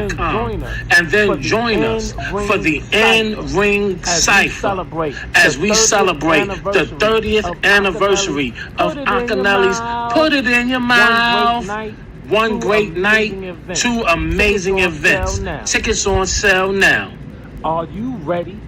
InRingCypher.com. And then join us for the In-Ring Cypher as we celebrate the 30th anniversary of Akinele's Put It In Your Mouth. One great night, two amazing events. Tickets on sale now. Are you ready?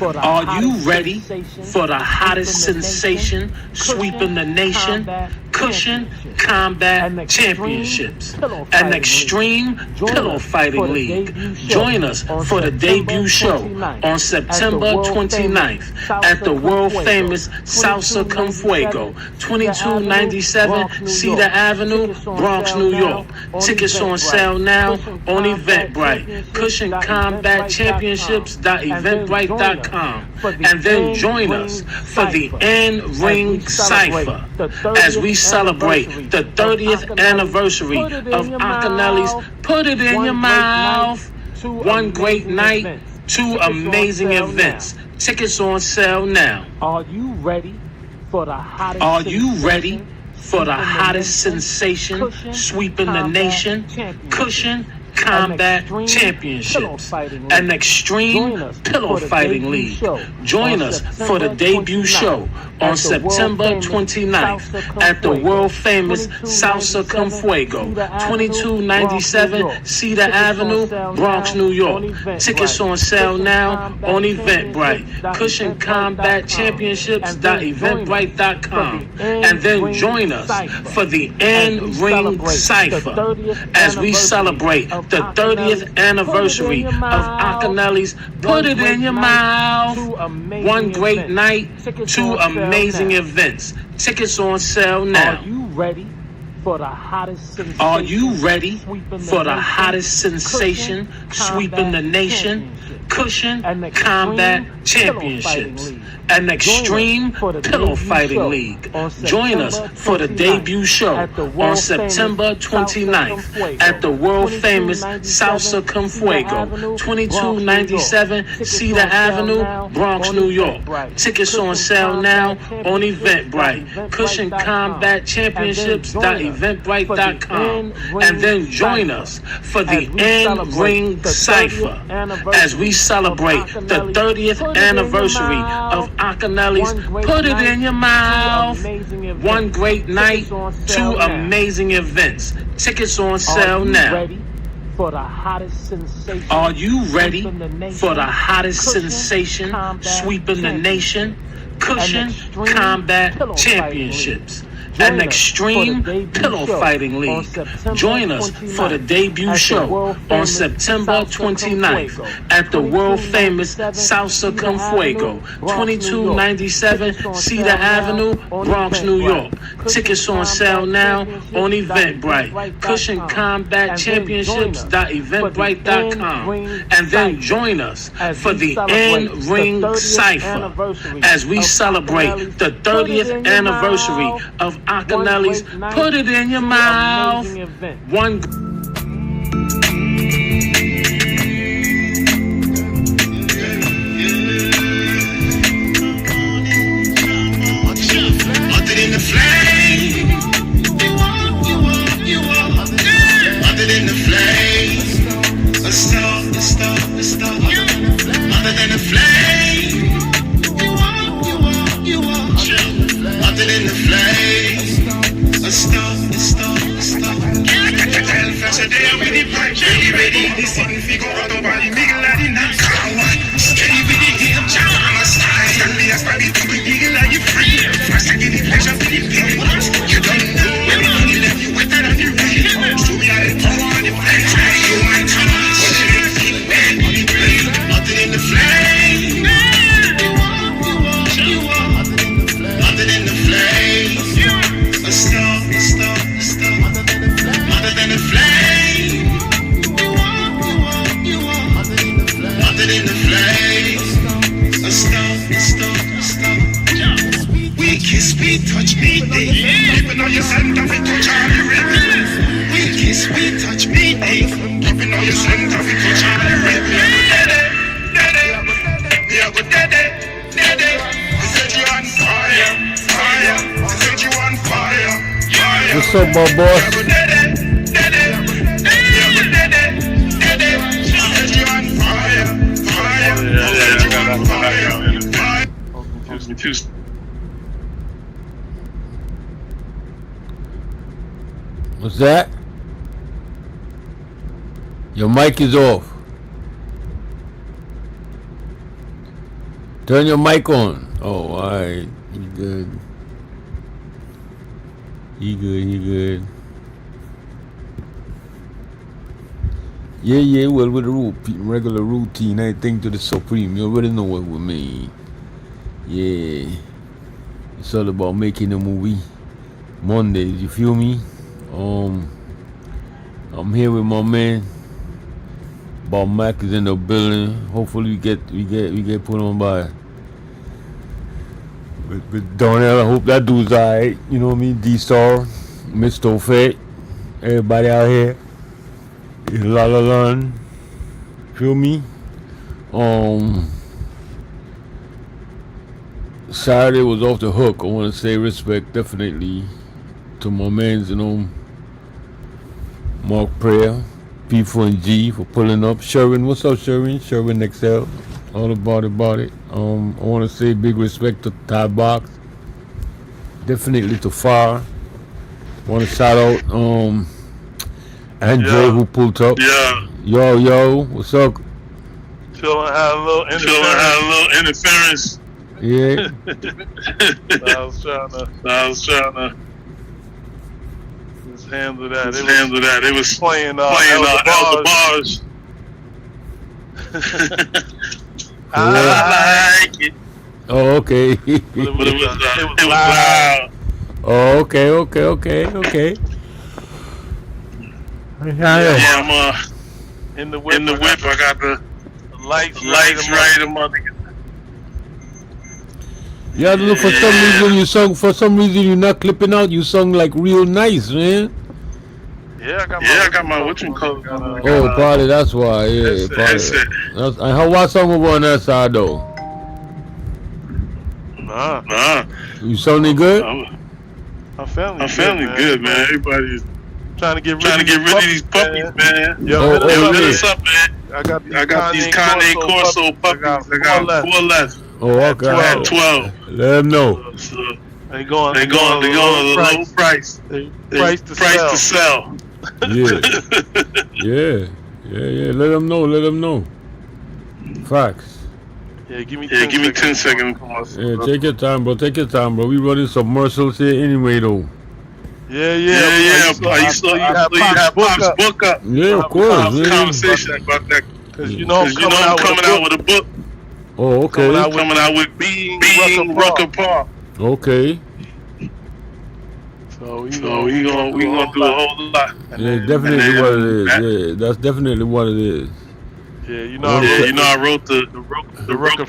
Are you ready for the hottest sensation sweeping the nation? Cushion Combat Championships, an extreme pillow fighting league. Join us for the debut show on September 29th at the world famous Salsa Con Fuego, 2297 Cedar Avenue, Bronx, New York. Tickets on sale now on Eventbrite. Cushion Combat Championships.eventbrite.com. And then join us for the In-Ring Cypher as we celebrate the 30th anniversary of Akinele's Put It In Your Mouth. One great night, two amazing events. Tickets on sale now. Are you ready for the hottest? Are you ready for the hottest sensation sweeping the nation? Cushion Combat Championships, an extreme pillow fighting league. Join us for the debut show on September 29th at the world famous Salsa Con Fuego, 2297 Cedar Avenue, Bronx, New York. Tickets on sale now on Eventbrite. Cushion Combat Championships.eventbrite.com. And then join us for the In-Ring Cypher as we celebrate the 30th anniversary of Akinele's Put It In Your Mouth. One great night, two amazing events. Tickets on sale now. Are you ready for the hottest sensation? Are you ready for the hottest sensation sweeping the nation? Cushion Combat Championships, an extreme pillow fighting league. Join us for the debut show on September 29th at the world famous Salsa Con Fuego, 2297 Cedar Avenue, Bronx, New York. Tickets on sale now on Eventbrite. Cushion Combat Championships.eventbrite.com. And then join us for the In-Ring Cypher as we celebrate the 30th anniversary of Akinele's Put It In Your Mouth. One great night, two amazing events. Tickets on sale now. For the hottest sensation. Are you ready for the hottest sensation sweeping the nation? Cushion Combat Championships, an extreme pillow fighting league. Join us for the debut show on September 29th at the world famous Salsa Con Fuego, 2297 Cedar Avenue, Bronx, New York. Tickets on sale now on Eventbrite. Cushion Combat Championships.eventbrite.com. And then join us for the In-Ring Cypher as we celebrate the 30th anniversary of Akinele's Put It In Your Mouth. One. In the flame, other than the flame, a star, other than the flame, other than the flame, a star. Saturday I'm with the pipe, jelly ready, this thing figure out over the middle of the night. Steady with the hip, I'm a style, and me a study to be eagle like you free. First I get the pleasure with the pain. You don't know when the money left you wetter than the rain. Show me how the power on the plane. You want to watch it keep man on the brain. Other than the flame, other than the flame, a star. Other than the flame, other than the flame, a star. We kiss, we touch, me day. Keeping on your center, we touch all the rhythm. We kiss, we touch, me day. Keeping on your center, we touch all the rhythm. We are good, daddy. We set you on fire. We set you on fire. What's up, my boy? What's that? Your mic is off. Turn your mic on. Oh, alright. You good. He good. Yeah, well, with the regular routine, anything to the supreme. You already know what we mean. Yeah. It's all about making a movie. Mondays, you feel me? I'm here with my man. Bob Mac is in the building. Hopefully we get put on by with Darnell. I hope that dude's alright. You know what I mean? D-Star, Mr. Fett, everybody out here. La La Land. Feel me? Saturday was off the hook. I want to say respect definitely to my mans, you know, Mark Prayer, P4 and G for pulling up. Sherwin, what's up, Sherwin? Sherwin XL, all about it. I want to say big respect to Thai Box, definitely to Fire. Want to shout out Andre who pulled up. Yeah. Yo, what's up? Chillin' had a little interference. Yeah. I was trying to just handle that. It was playing Elder Bars. I like it. Oh, okay. But it was loud. Oh, okay. Yeah, I'm in the whip. I got the lights right. I'm about to get. Yeah, look, for some reason you sung. For some reason you're not clipping out. You sung like real nice, man. Yeah, I got my whatchamacallit. Oh, probably that's why. Yeah, That's it. How what song over on that side though? Nah. You sounding good? I'm feeling good, man. Everybody's trying to get rid of these puppies, man. Yo, Hit us up, man. I got these Kanye Corso puppies. I got 4 left. Oh, okay. At 12. Let them know. So they going a low price. Price to sell. Yeah. Let them know. Facts. Yeah, give me 10 seconds. Yeah, take your time, bro. We running submersibles here anyway, though. Yeah. You have Pop's book up. Yeah, of course. Conversation about that. Because you know I'm coming out with a book. Oh, okay. Coming out with Being Rucker Park. Okay. So we gonna do a whole lot. Yeah, definitely what it is. Yeah, that's definitely what it is. Yeah, you know I wrote the Rucker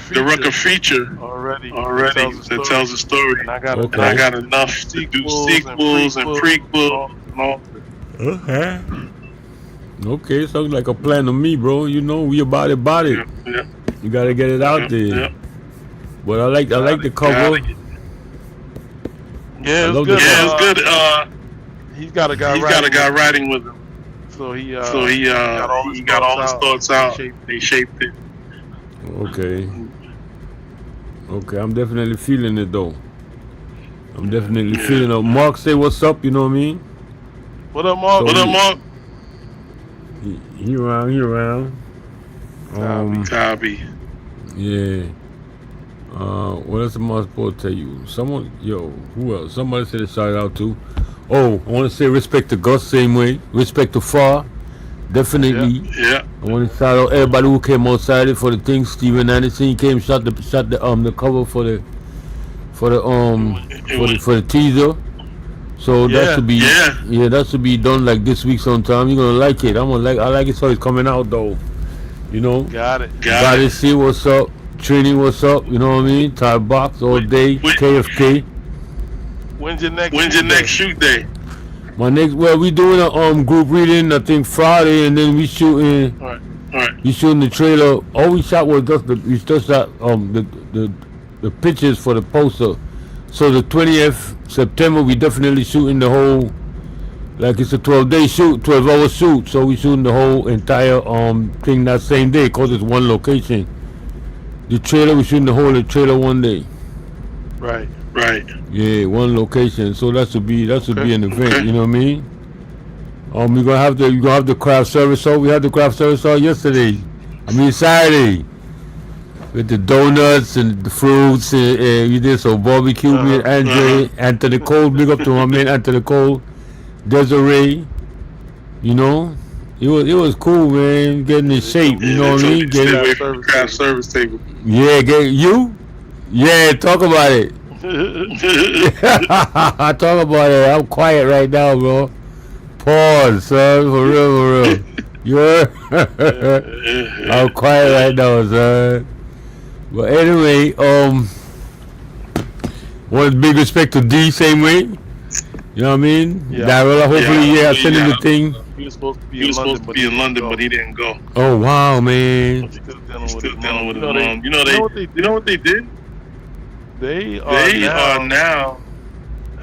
feature already that tells a story. And I got enough to do sequels and prequels and all. Okay, sounds like a plan to me, bro. You know, we about it. Yeah. You gotta get it out there. Yeah. But I like the cover. Yeah, it's good. He's got a guy writing with him. So he got all his thoughts out. They shaped it. Okay, I'm definitely feeling it though. I'm definitely feeling it. Mark, say what's up. You know what I mean? What up, Mark? He around. Tabby. Yeah. What else am I supposed to tell you? Who else? Somebody said a shout out to. Oh, I want to say respect to Gus same way. Respect to Far. Definitely. Yeah. I want to shout out everybody who came outside for the thing. Steven Anderson, he came shot the cover for the teaser. So that should be done like this week sometime. You're gonna like it. I like it so it's coming out though. You know? Got it. Gotta see what's up. Training what's up, you know what I mean? Thai Box all day, KFK. When's your next shoot day? We doing a group reading, I think Friday, and then we shooting. All right. We shooting the trailer. All we shot was just the pictures for the poster. So the 20th September, we definitely shooting the whole. Like it's a 12-day shoot, 12-hour shoot. So we shooting the whole entire thing that same day, cause it's one location. The trailer, we shooting the whole trailer one day. Right. Right. Yeah, one location. So that should be Okay. an event. Okay. You know what I mean? You gonna have the craft service hall. We had the craft service hall yesterday. I mean Saturday with the donuts and the fruits. And we did some barbecue. Me and Andre, Anthony Cole. Big up to my man Anthony Cole, Desiree. You know, it was cool, man. Getting in shape. You know what I mean? Stay Getting, away from the craft service table. yeah, get you. Yeah, talk about it. Talk about it. I'm quiet right now, bro. Pause, son. For real. You heard? I'm quiet right now, son. But anyway, one big respect to D, same way. You know what I mean? Yeah. Darrella, hopefully, I send him Yeah. the thing. He was supposed to be He was in London, supposed to be in London, but he didn't go. Oh, wow, man. He's still dealing with Still his dealing mom. with his You mom. know What they did? They They are are now now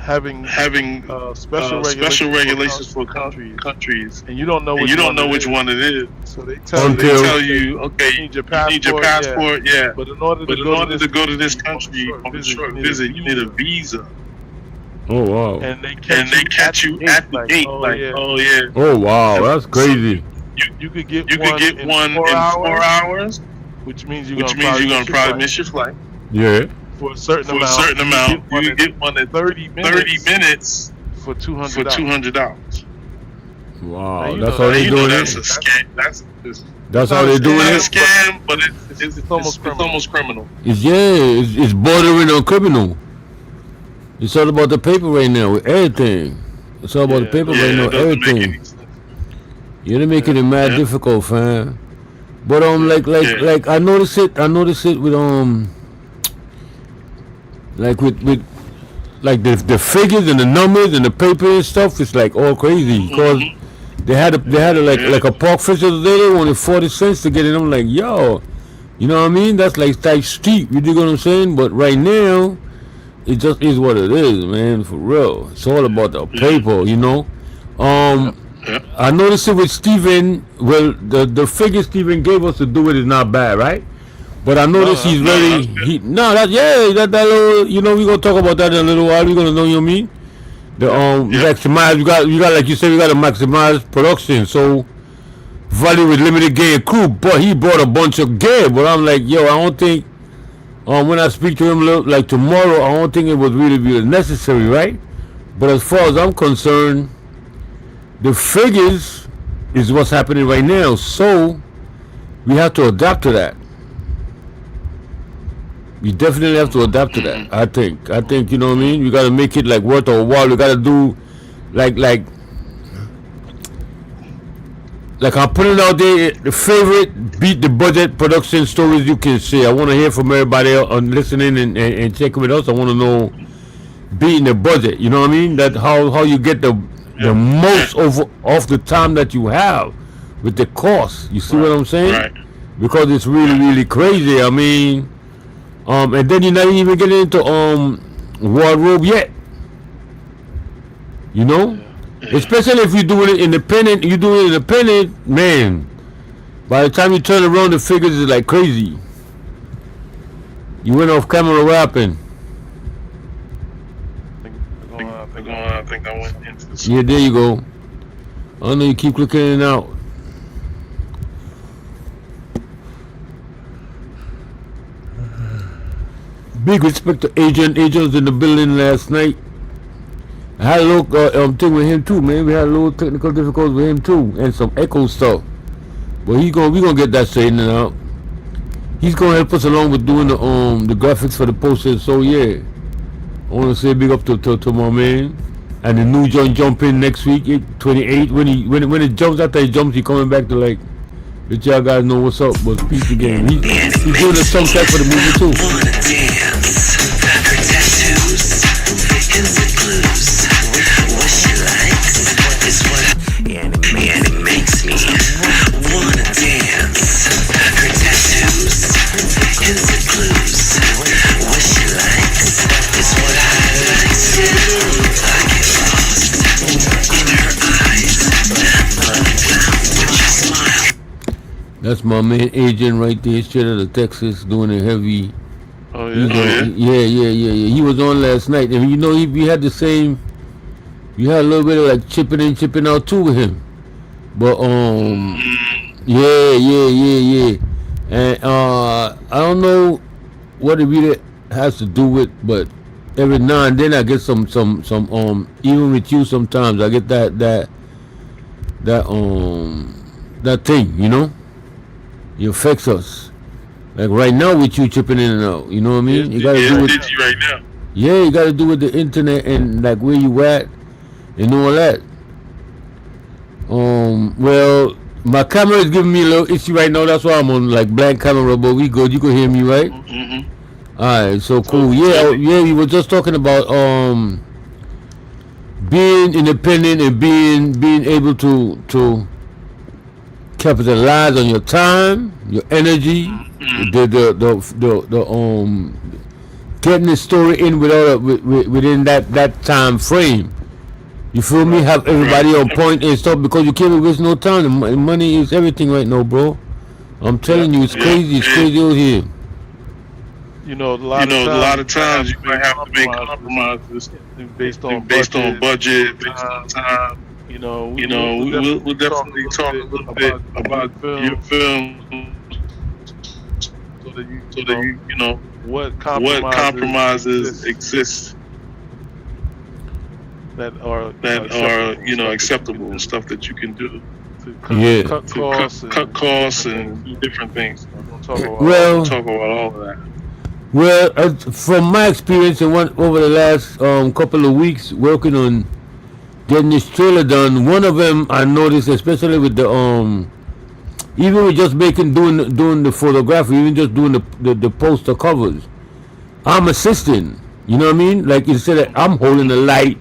having having special special regulations for for countries, countries, and you don't know and which you don't one know it which is. one it is. So they tell So you, they Until- tell you, okay, you need your you need your passport, yeah. But in order But to in order to go to this country on on a short visit, you need a visa. Oh, wow. And they And they catch you at the gate, oh, like, yeah. oh yeah. Oh, wow. That's crazy. You could get You could get one in 4 hours, which means which means you're gonna probably miss your flight. Yeah. for a certain For a amount. certain amount, you can can get one at 30 30 minutes for for $200. $200. Wow. Now, you That's know how that- they You know doing that's it. a scam. That's how they It's doing not a it. scam, but It's almost criminal. almost criminal. It's bordering on criminal. It's all about the paper right now with everything. It's all about the paper right Yeah, now, it doesn't make everything. any sense. Yeah, they're making it mad Yeah. difficult, fam. But Yeah. like I noticed it with like with like the figures and the numbers and the paper and stuff. It's like all crazy because they had like a park fish the other day. They wanted 40 cents to get it. I'm like, yo, you know what I mean? That's like steep. You dig what I'm saying? But right now, it just is what it is, man. For real, it's all about the paper, you know. I noticed it with Steven. Well, the figure Steven gave us to do it is not bad, right? But I noticed he's very that little, you know, we're gonna talk about that in a little while. We're gonna know, you know what I mean? The maximize, you got like you said, we got to maximize production. So value with limited gear crew, but he brought a bunch of gear. But I'm like, yo, I don't think when I speak to him like tomorrow, I don't think it was really necessary, right? But as far as I'm concerned, the figures is what's happening right now. So we have to adapt to that. We definitely have to adapt to that. I think you know what I mean. We gotta make it like worth our while. We gotta do like I'm putting out there the favorite beat the budget production stories you can say. I want to hear from everybody on listening and checking with us. I want to know beating the budget. You know what I mean? That how you get the most off the time that you have with the cost. You see what I'm saying? Right. Because it's really crazy. I mean. And then you're not even getting into wardrobe yet. You know? Especially if you're doing it independent, man. By the time you turn around, the figures is like crazy. You went off camera rapping. I think I went into this. Yeah, there you go. I know you keep clicking in and out. Big respect to Agent. Agent was in the building last night. I had a little thing with him too, man. We had a little technical difficulties with him too, and some echo stuff. But we gonna get that straightened out. He's gonna help us along with doing the graphics for the posters. So yeah, I wanna say big up to my man. And the new joint jump in next week, 28. When it jumps, after he jumps, he coming back to like let y'all guys know what's up. But peace again. He's doing a soundtrack for the movie too. Wanna dance? Her tattoos, hints and clues. What she likes is what and it makes me wanna dance. Her tattoos, hints and clues. What she likes is what I like too. I get lost in her eyes. Love with your smile. That's my man Agent right there, straight out of Texas, doing a heavy Oh He's yeah. on- yeah. He was on last night, and you know we had the same. You had a little bit of like chipping in, chipping out too with him, but yeah. And I don't know what it really has to do with, but every now and then I get some even with you sometimes I get that thing, you know. It affects us. Like right now with you chipping in and out, you know what I mean? You gotta do it. Right now. Yeah, you gotta do with the internet and like where you at and all that. Well, my camera is giving me a little issue right now. That's why I'm on like blank camera, but we good. You can hear me, right? Mm-hmm. All right, so cool. Yeah. We were just talking about being independent and being able to capitalize on your time, your energy, the getting the story in within that time frame. You feel me? Have everybody on point and stuff because you can't waste no time. The money is everything right now, bro. I'm telling you, it's crazy. It's crazy out here. You know, a lot of times you might have to make compromises based on budget, based on time. You know, we'll definitely talk a little bit about your film, so that you know what compromises exist that are acceptable and stuff that you can do to cut costs and do different things. Talk about all of that. Well, from my experience and over the last couple of weeks working on getting this trailer done, one of them I noticed, especially with the even with just doing the photography, even just doing the poster covers, I'm assisting. You know what I mean? Like instead of I'm holding the light,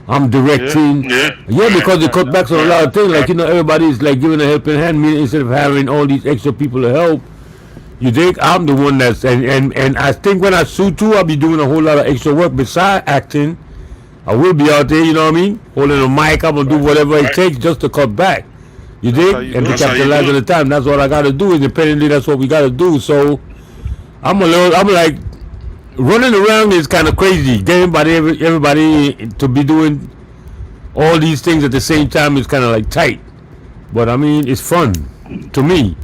I'm directing. Yeah, because they cut back on a lot of things. Like, you know, everybody's like giving a helping hand. Me, instead of having all these extra people to help, you think I'm the one that's and I think when I shoot too, I'll be doing a whole lot of extra work besides acting. I will be out there, you know what I mean, holding a mic. I'm gonna do whatever it takes just to cut back. You dig? And to capitalize on the time. That's what I gotta do. Independently, that's what we gotta do. So I'm like running around is kind of crazy. Getting everybody to be doing all these things at the same time is kind of like tight. But I mean, it's fun to me.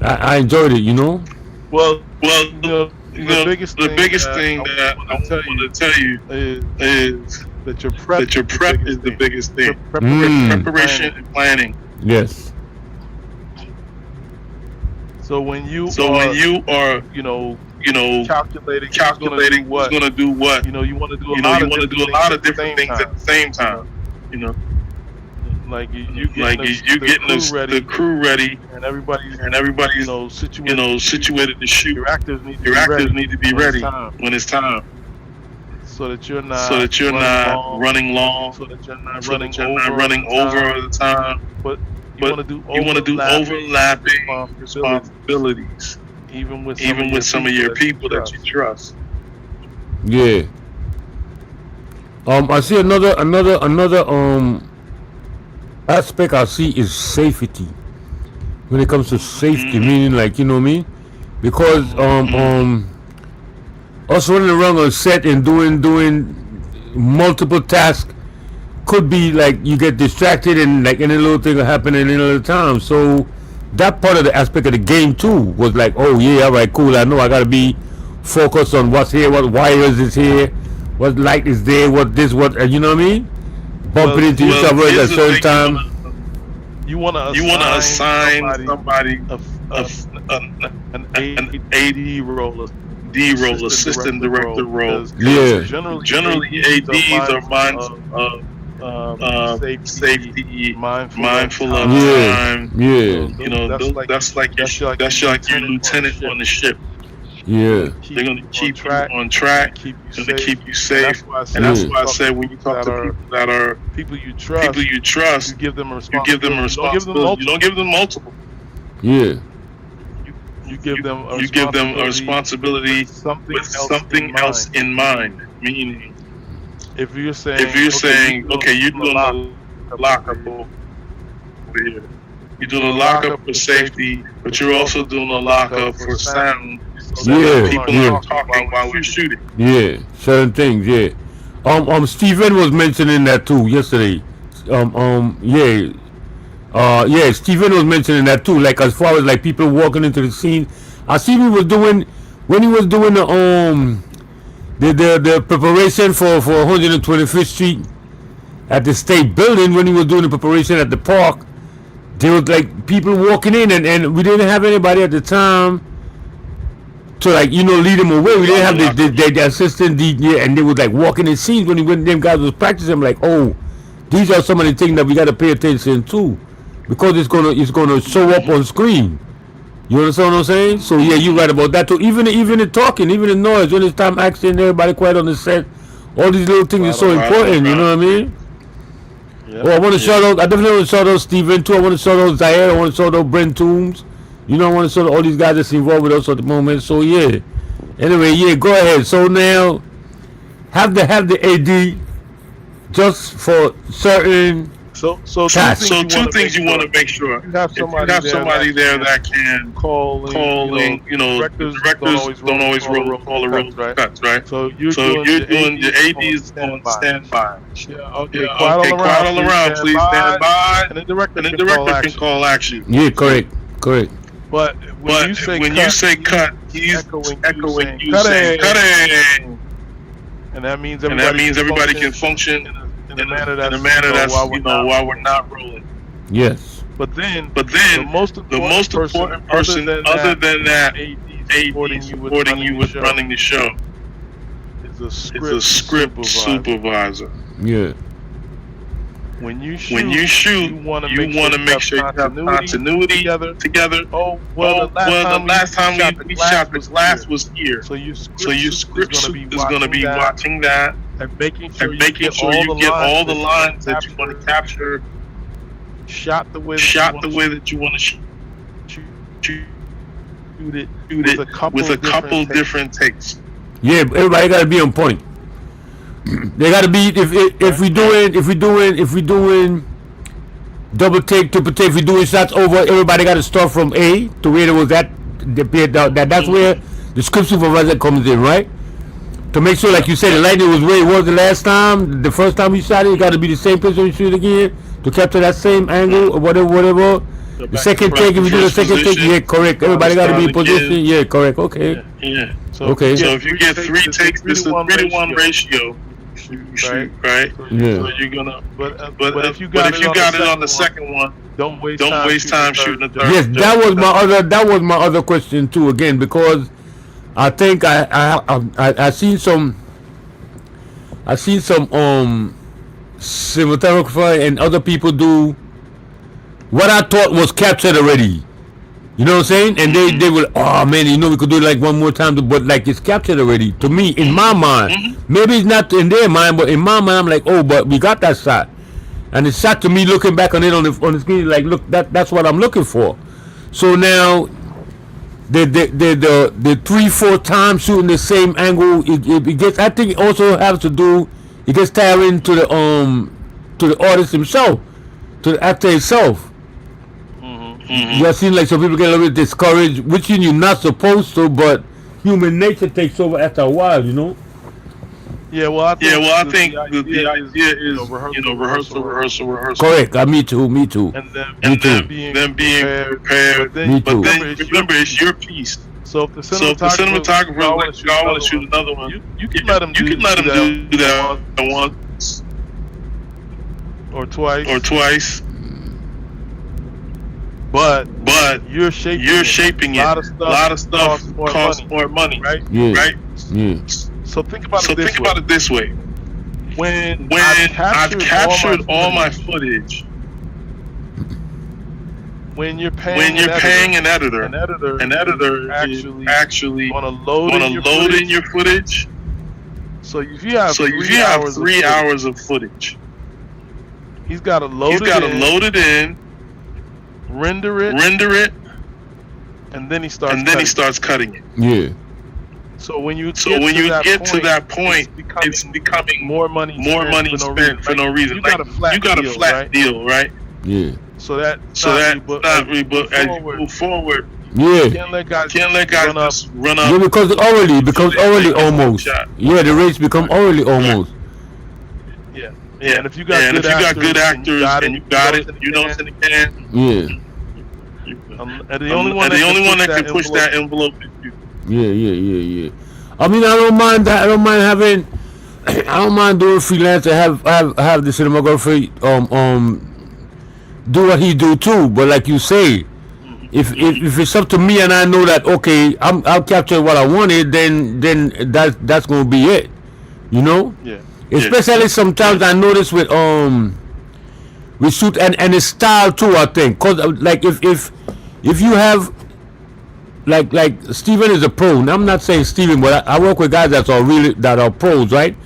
I enjoyed it, you know. Well, the biggest thing that I want to tell you is that your prep is the biggest thing. Preparation and planning. Yes. So when you are calculating who's going to do what, you want to do a lot of different things at the same time. You know, like you getting the crew ready, and everybody's situated to shoot. Your actors need to be ready when it's time, so that you're not running long, so that you're not running over the time. But you want to do overlapping responsibilities, even with some of your people that you trust. Yeah. I see another aspect I see is safety. When it comes to safety, meaning like, you know what I mean? Because us running around on set and doing multiple tasks could be like you get distracted and like any little thing will happen at any other time. So that part of the aspect of the game too was like, oh yeah, all right, cool. I know I gotta be focused on what's here, what wires is here, what light is there, what you know what I mean? Bumping into each other at a certain time. You want to assign somebody an AD role, assistant director role. Yeah. Generally ADs are safety, mindful of time. Yeah. You know, that's like your lieutenant on the ship. Yeah. They're gonna keep you on track, keep you safe, and that's why I said when you talk to people that are people you trust, you give them a responsibility. You don't give them multiple. Yeah. You give them a responsibility with something else in mind. Meaning, if you're saying, okay, you're doing the lockup over here, You're doing a lockup for safety, but you're also doing a lockup for sound. So Yeah, that people yeah. aren't talking while we're shooting. Yeah, certain things. Yeah. Steven was mentioning that too yesterday. Yeah. Steven was mentioning that too. Like as far as like people walking into the scene, I see he was doing when he was doing the preparation for 125th Street at the state building. When he was doing the preparation at the park, there was like people walking in, and we didn't have anybody at the time to like lead them away. We didn't have the assistant DJ, and they was like walking in scenes when them guys was practicing. I'm like, oh, these are some of the things that we got to pay attention to, because it's gonna show up on screen. You understand what I'm saying? So yeah, you're right about that too. Even the talking, even the noise, when it's time action, everybody quiet on the set. All these little things are so important. You know what I mean? Yep. Well, I want to shout out. I definitely want to shout out Steven too. I want to shout out Zaire. I want to shout out Brent Toombs. I want to shout out all these guys that's involved with us at the moment. So yeah. Anyway, yeah, go ahead. So now, have the AD just for certain. So two things you want to make sure. You have somebody there that can call in. Directors don't always call the roll cuts, right? So you're doing the ADs on standby. Okay, quiet all around, please stand by. And the director can call action. Yeah, correct. But when you say cut, he's echoing you saying cutting. And that means everybody can function in a manner that's while we're not rolling. Yes. But then the most important person other than that AD supporting you with running the show is a script supervisor. Yeah. When you shoot, you want to make sure you have continuity together. Oh, well, the last time we shot the glass was here. So your script is going to be watching that and making sure you get all the lines that you want to capture, shot the way that you want to shoot it with a couple different takes. Yeah, everybody got to be on point. They gotta be if we doing double take, triple take, if we doing shots over, everybody gotta start from A to where it was at. That's where the script supervisor comes in, right? To make sure, like you said, the lighting was where it was the last time, the first time we shot it. It gotta be the same place when we shoot it again to capture that same angle or whatever. The second take, if we do the second take, yeah, correct. Everybody gotta be in position. Yeah, correct. Okay. Yeah. So if you get 3 takes, this is a 3-to-1 ratio. You shoot, right? Yeah. So you're gonna, but if you got it on the second one, don't waste time shooting the third. Yes, that was my other question too. Again, because I think I seen some cinematographer and other people do what I thought was captured already. You know what I'm saying? And they will, oh man, we could do it like one more time, but like it's captured already. To me, in my mind, maybe it's not in their mind, but in my mind, I'm like, oh, but we got that shot, and it's shot to me looking back on it on the screen, like, look, that's what I'm looking for. So now, the 3-4 times shooting the same angle, it gets. I think it also has to do. It gets tiring to the artist himself, to the actor himself. You seem like some people get a little bit discouraged, which you're not supposed to, but human nature takes over after a while, Yeah, well, I think the idea is rehearsal. Correct. Me too. And then being prepared. But then remember, it's your piece. So if the cinematographer like, I want to shoot another one, you can let him do that once or twice. But you're shaping it. A lot of stuff costs more money, right? Yeah. Right? Yeah. So think about it this way. When I've captured all my footage, when you're paying an editor is actually want to load in your footage. So if you have 3 hours of footage, he's got to load it in. Render it, and then he starts cutting it. Yeah. So when you get to that point, it's becoming more money spent for no reason. You got a flat deal, right? Yeah. So that not really, but as you move forward, Yeah. can't let guys just run up. Yeah, because it becomes orally almost. Shot. Yeah, the race become orally almost. Yeah. Yeah, And if you got good actors and you got it, you know it's in the can. Yeah. And the only one that can push that envelope is you. Yeah. I mean, I don't mind that. I don't mind having. I don't mind doing freelance and have the cinematographer do what he do too. But like you say, if it's up to me and I know that okay, I'll capture what I wanted, then that's gonna be it. You know. Yeah. Especially sometimes I notice with shoot and the style too. I think cause like if you have like Steven is a pro. Now, I'm not saying Steven, but I work with guys that are pros, right?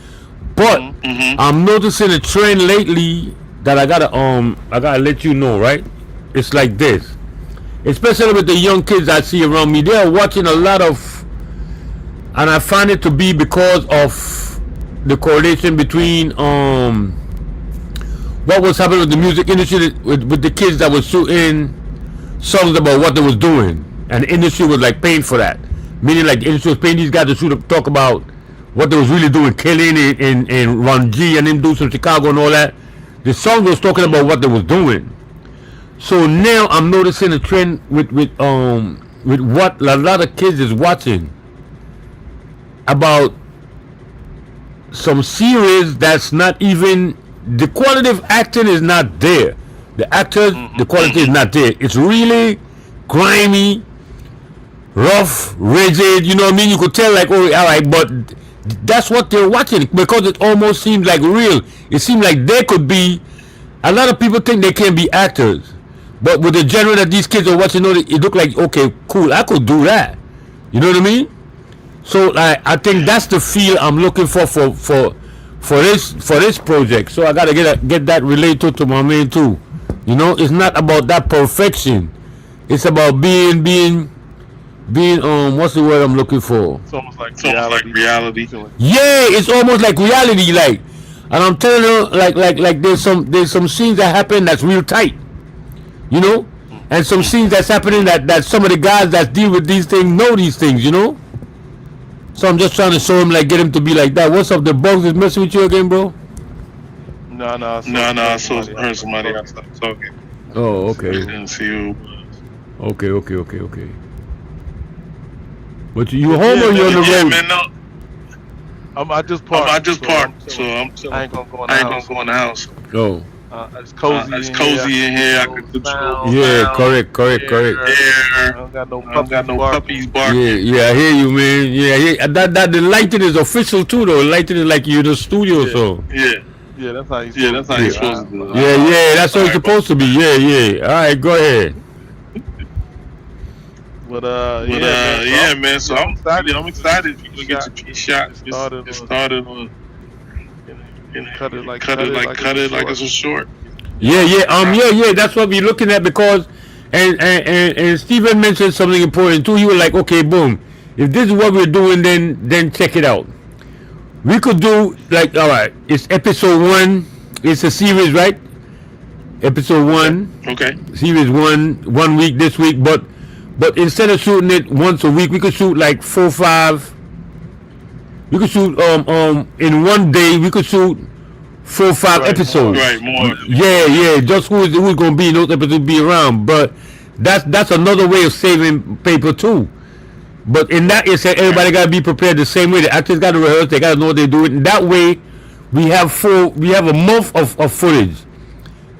But I'm noticing a trend lately that I gotta let you know, right? It's like this, especially with the young kids I see around me. They are watching a lot of, and I find it to be because of the correlation between what was happening with the music industry with the kids that was shooting songs about what they was doing, and the industry was like paying for that. Meaning like the industry was paying these guys to talk about what they was really doing, killing and Ron G and them dudes from Chicago and all that. The song was talking about what they was doing. So now I'm noticing a trend with what a lot of kids is watching about some series that's not even, the quality of acting is not there. The actors, the quality is not there. It's really grimy, rough, rigid. You know what I mean? You could tell like, oh, all right, but that's what they're watching because it almost seems like real. It seems like they could be. A lot of people think they can be actors, but with the genre that these kids are watching, it look like okay, cool. I could do that. You know what I mean? So I think that's the feel I'm looking for this project. So I gotta get that related to my man too. You know, it's not about that perfection. It's about being what's the word I'm looking for? It's almost like reality. Yeah, it's almost like reality, like, and I'm telling you, like there's some scenes that happen that's real tight, you know, and some scenes that's happening that some of the guys that deal with these things know these things, you know. So I'm just trying to show him, like, get him to be like that. What's up? The bugs is messing with you again, bro? No. I saw heard somebody else talking. Oh, okay. I didn't see who. Okay. But you home or you on the road? Yeah, man, no. I just parked. So I'm I ain't gonna go in the house. Oh. It's cozy. It's cozy in here. I can control. Yeah, correct. I don't got no puppies barking. Yeah, I hear you, man. Yeah, that the lighting is official too, though. Lighting is like you in the studio, so. Yeah, that's how you. That's how you're supposed to do it. Yeah, that's how it's supposed to be. Yeah. All right, go ahead. But man. So I'm excited. You get your piece shot. It started on. Cut it like it's a short. Yeah. That's what we're looking at because, and Steven mentioned something important too. He was like, okay, boom. If this is what we're doing, then check it out. We could do like, all right, it's episode 1. It's a series, right? Episode 1. Okay. Series 1 week this week, but instead of shooting it once a week, we could shoot like 4, 5. We could shoot in one day. We could shoot 4 or 5 episodes. Right, more. Yeah. Just who's gonna be in those episodes be around. But that's another way of saving paper too. But in that instance, everybody gotta be prepared the same way. The actors gotta rehearse. They gotta know what they're doing. And that way, we have a month of footage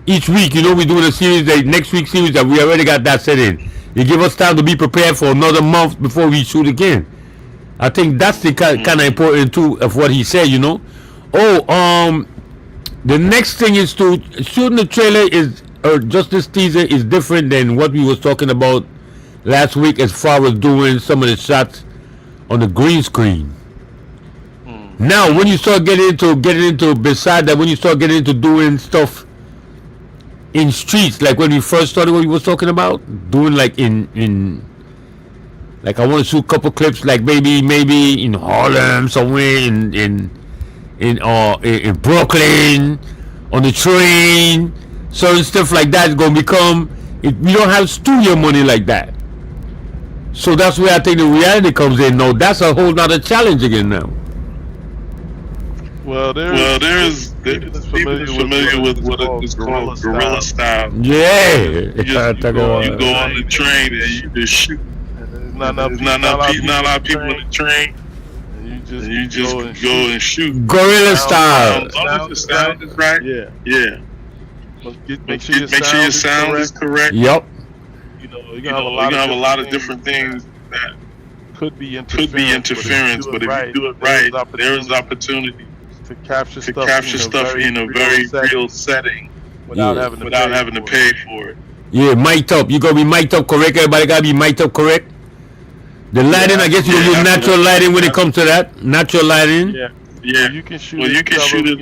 each week. You know, we're doing a series. Next week's series that we already got that set in. You give us time to be prepared for another month before we shoot again. I think that's the kind of important too of what he said, you know. The next thing is to shooting the trailer is just this teaser is different than what we was talking about last week as far as doing some of the shots on the green screen. Now, when you start getting into beside that, when you start getting into doing stuff in streets, like when we first started, what we was talking about doing, like in. Like I want to shoot a couple clips, like maybe in Harlem, somewhere in Brooklyn, on the train, certain stuff like that is gonna become. We don't have studio money like that. So that's where I think the reality comes in. No, that's a whole nother challenge again now. Well, there's familiar with what is called guerrilla style. Yeah. You go on the train and you just shoot. Not a lot of people in the train. And you just go and shoot. Guerrilla style. The sound is right. Yeah. Make sure your sound is correct. Yep. You can have a lot of different things that could be interference, but if you do it right, there is opportunity to capture stuff in a very real setting without having to pay for it. Yeah, mic'd up. You gotta be mic'd up correct. Everybody gotta be mic'd up correct. The lighting, I guess you use natural lighting when it comes to that. Natural lighting. Yeah, you can shoot it.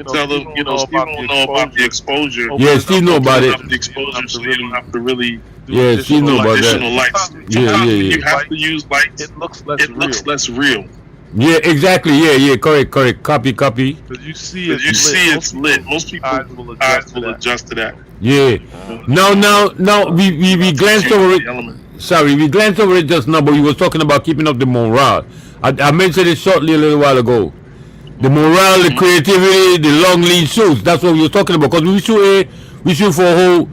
Tell them, Steve don't know about the exposure. Yeah, Steve know about it. The exposure, so you don't have to really Yeah, Steve know about additional that. lights. Yeah. You have to use lights. It looks less real. Yeah, exactly. Yeah. Correct. Copy. Because you see it's lit. Most people's eyes will adjust to that. Yeah. Now we glanced over it. Sorry, we glanced over it just now, but we was talking about keeping up the morale. I mentioned it shortly a little while ago. The morale, the creativity, the long lead shoots. That's what we were talking about. Because we shoot for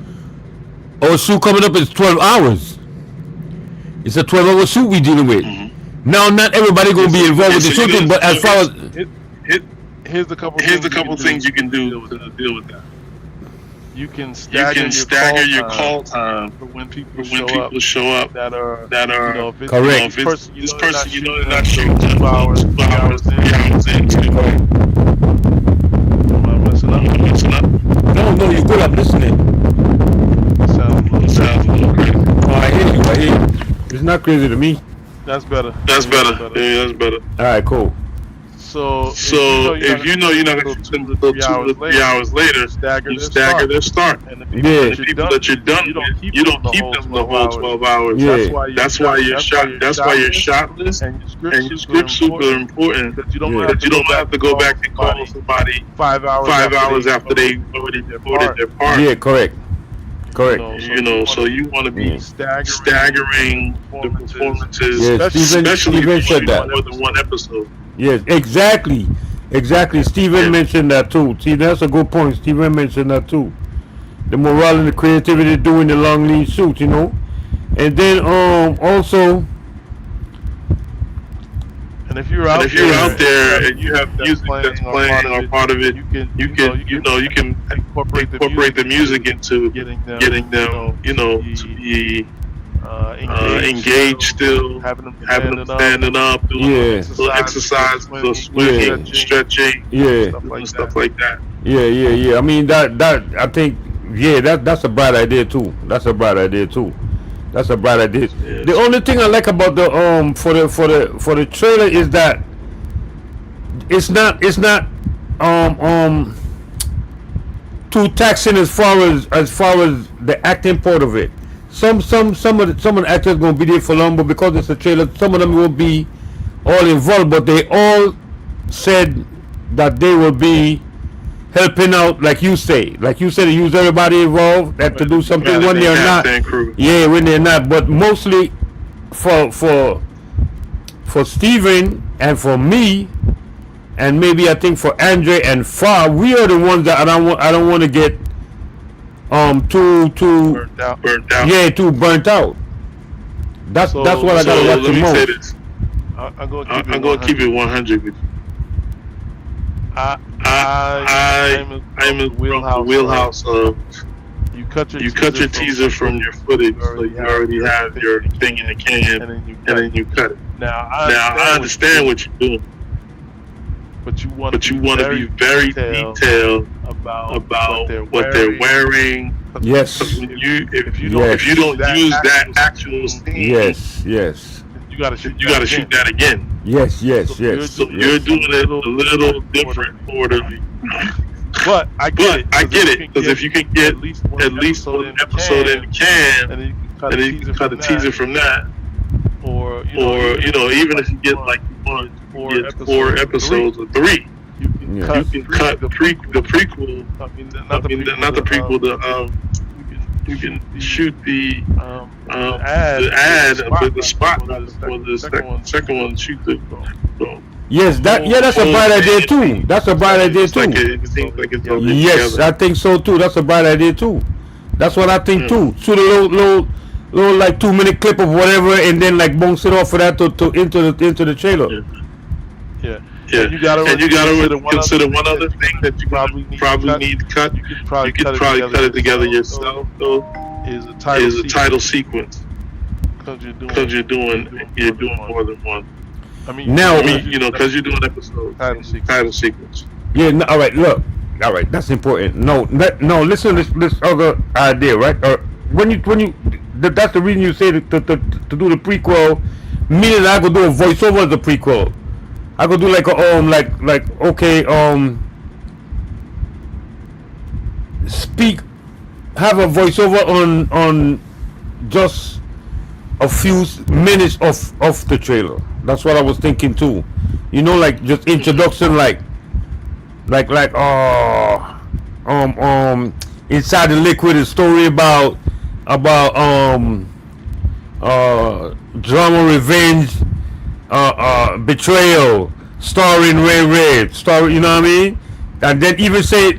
our shoot coming up is 12 hours. It's a 12-hour shoot we're dealing with. Now, not everybody gonna be involved with the shooting, but as far as here's a couple things you can do to deal with that. You can stagger your call time for when people show up that are correct. This person you know they're not shooting 2 hours, 3 hours into. Am I messing up? no, you're good. I'm listening. Sounds a little crazy. Oh, I hear you. It's not crazy to me. That's better. Yeah, that's better. All right, cool. So if you know you're not going to spend the 2 to 3 hours later, you stagger their start. And the people that you're done with, you don't keep them the whole 12 hours. Yeah. That's why your shot list and your script super important. That you don't have to go back and call somebody 5 hours after they already recorded their part. Yeah, correct. So you want to be staggering the performances, Yeah, especially Steven if said you that. do more than one episode. Yes, exactly. Steven mentioned that too. See, that's a good point. Steven mentioned that too. The morale and the creativity doing the long lead shoots, and then also. And if you're out there and you have music that's playing or part of it, you can incorporate the music into getting them to be engaged still, having them standing up, doing little exercises, little swinging, stretching, stuff like that. Yeah. I mean that I think that's a bright idea too. That's a bright idea. Yes. The only thing I like about the for the trailer is that it's not too taxing as far as the acting part of it. Some of the actors gonna be there for long, but because it's a trailer, some of them will be all involved. But they all said that they will be helping out, like you say, to use everybody involved to do something when they're not. Yeah, when they're not. But mostly for Steven and for me, and maybe I think for Andre and Far, we are the ones that I don't want to get too burnt out. Yeah, too burnt out. That's what I gotta watch the most. Say this. I'm gonna keep it 100 with you. I'm in the wheelhouse of you cut your teaser from your footage, so you already have your thing in the can, and then you cut it. Now I understand what you're doing, but you want to be very detailed about what they're wearing. Yes. If you don't use that actual scene, yes. You gotta shoot that again. Yes. So you're doing it a little different for the. But I get it because if you can get at least one episode in the can, and then you can cut a teaser from that, or even if you get like 4 episodes or 3, Yeah. You can cut the prequel. I mean, not the prequel. You can shoot the ad, but the spot for the second one. Shoot the. Yes, that's a bright idea too. That's a bright idea too. It seems like it's all Yes, together. I think so too. That's a bright idea too. That's what I think too. Shoot a little like 2-minute clip of whatever, and then like bounce it off of that to into the trailer. Yeah. And you gotta consider one other thing that you probably need to cut. You could You probably could probably cut it together yourself. Though, Is a is a title sequence because because you're doing more than one. I mean, Now- Because you're doing episodes. Title sequence. Yeah. No, all right. Look. All right. That's important. No. Listen. This other idea, right? When you that's the reason you say to do the prequel. Meaning I could do a voiceover of the prequel. I could do like a have a voiceover on just a few minutes of the trailer. That's what I was thinking too. You know, like just introduction, Inside the Liquid, a story about drama, revenge, betrayal, starring Ray Red, you know what I mean? And then even say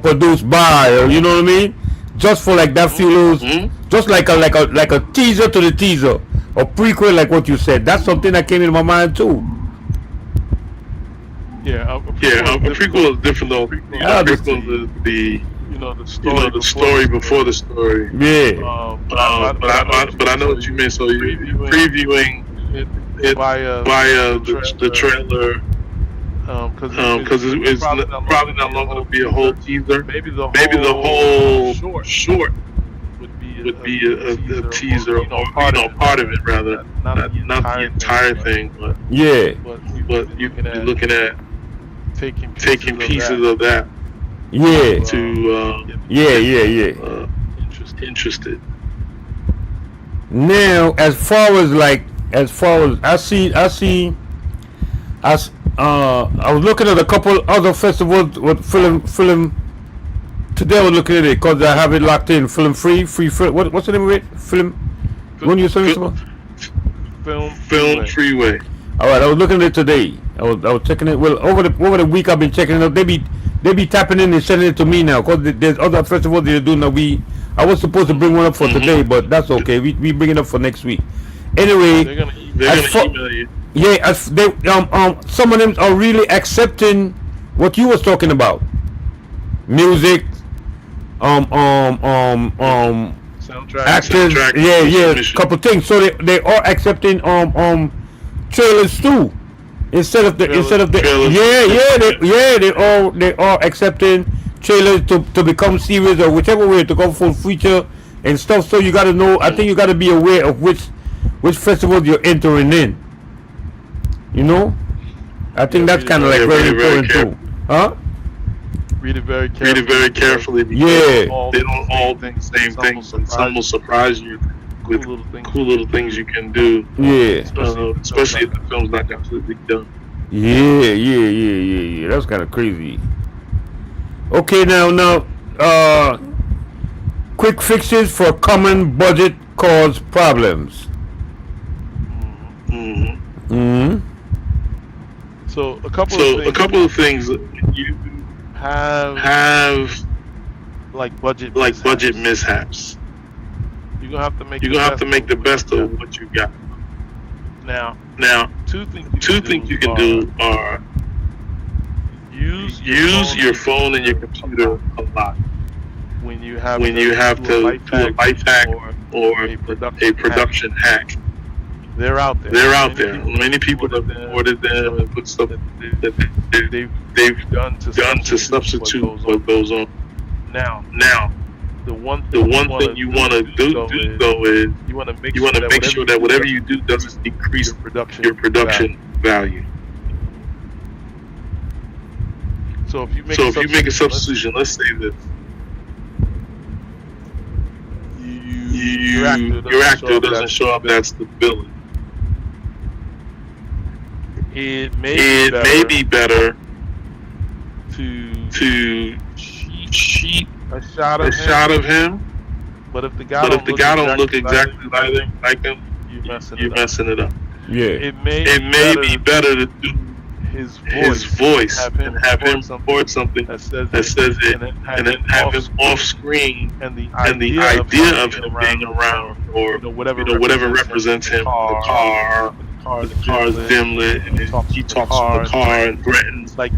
produced by, or you know what I mean? Just for like that few little, just like a teaser to the teaser, or prequel, like what you said. That's something that came into my mind too. a prequel is different though. Yeah, Prequel is the the story before the story. Yeah. But I know what you mean. So you're previewing it via the trailer. Because it's probably not long going to be a whole teaser. Maybe the whole short would be a teaser, or part of it rather, not the entire thing. But Yeah. but you can be looking at taking pieces of that Yeah. to Yeah. interested. Now, as far as I was looking at a couple other festivals with film. Today I was looking at it because I have it locked in. Film free. What's the name of it? Film. When you saying something? Film Freeway. All right, I was looking at it today. I was checking it. Well, over the week I've been checking it out. They be tapping in and sending it to me now because there's other festivals they're doing that I was supposed to bring one up for today, but that's okay. We bring it up for next week. Anyway, They're gonna email you. yeah, as they some of them are really accepting what you was talking about, music, soundtrack. actors, Soundtrack, couple things. So they are accepting trailers too, instead of the Trailers. they are accepting trailers to become series or whichever way to go full feature and stuff. So you got to know. I think you got to be aware of which festivals you're entering in. You know, I think that's kind of like very important too, huh? Read it very carefully. Yeah. They don't all do the same things, and some will surprise you with cool little things you can do. Yeah. Especially if the film's not completely done. Yeah. That's kind of crazy. Okay, now, quick fixes for common budget cause problems. So a couple of things you have like budget mishaps. You're gonna have to make the best of what you got. Now, two things you can do are use your phone and your computer a lot when you have to do a life hack or a production hack. They're out there. Many people have recorded them and put stuff that they've done to substitute what goes on. Now, the one thing you want to do though is you want to make sure that whatever you do doesn't decrease your production value. So if you make a substitution, let's say that your actor doesn't show up, that's the villain. It may be better to cheat a shot of him. But if the guy don't look exactly like him, you're messing it up. Yeah. It may be better to do his voice and have him support something that says it, and then have him off screen, and the idea of him being around, or whatever represents him, the car is dim lit, and he talks to the car and threatens. Like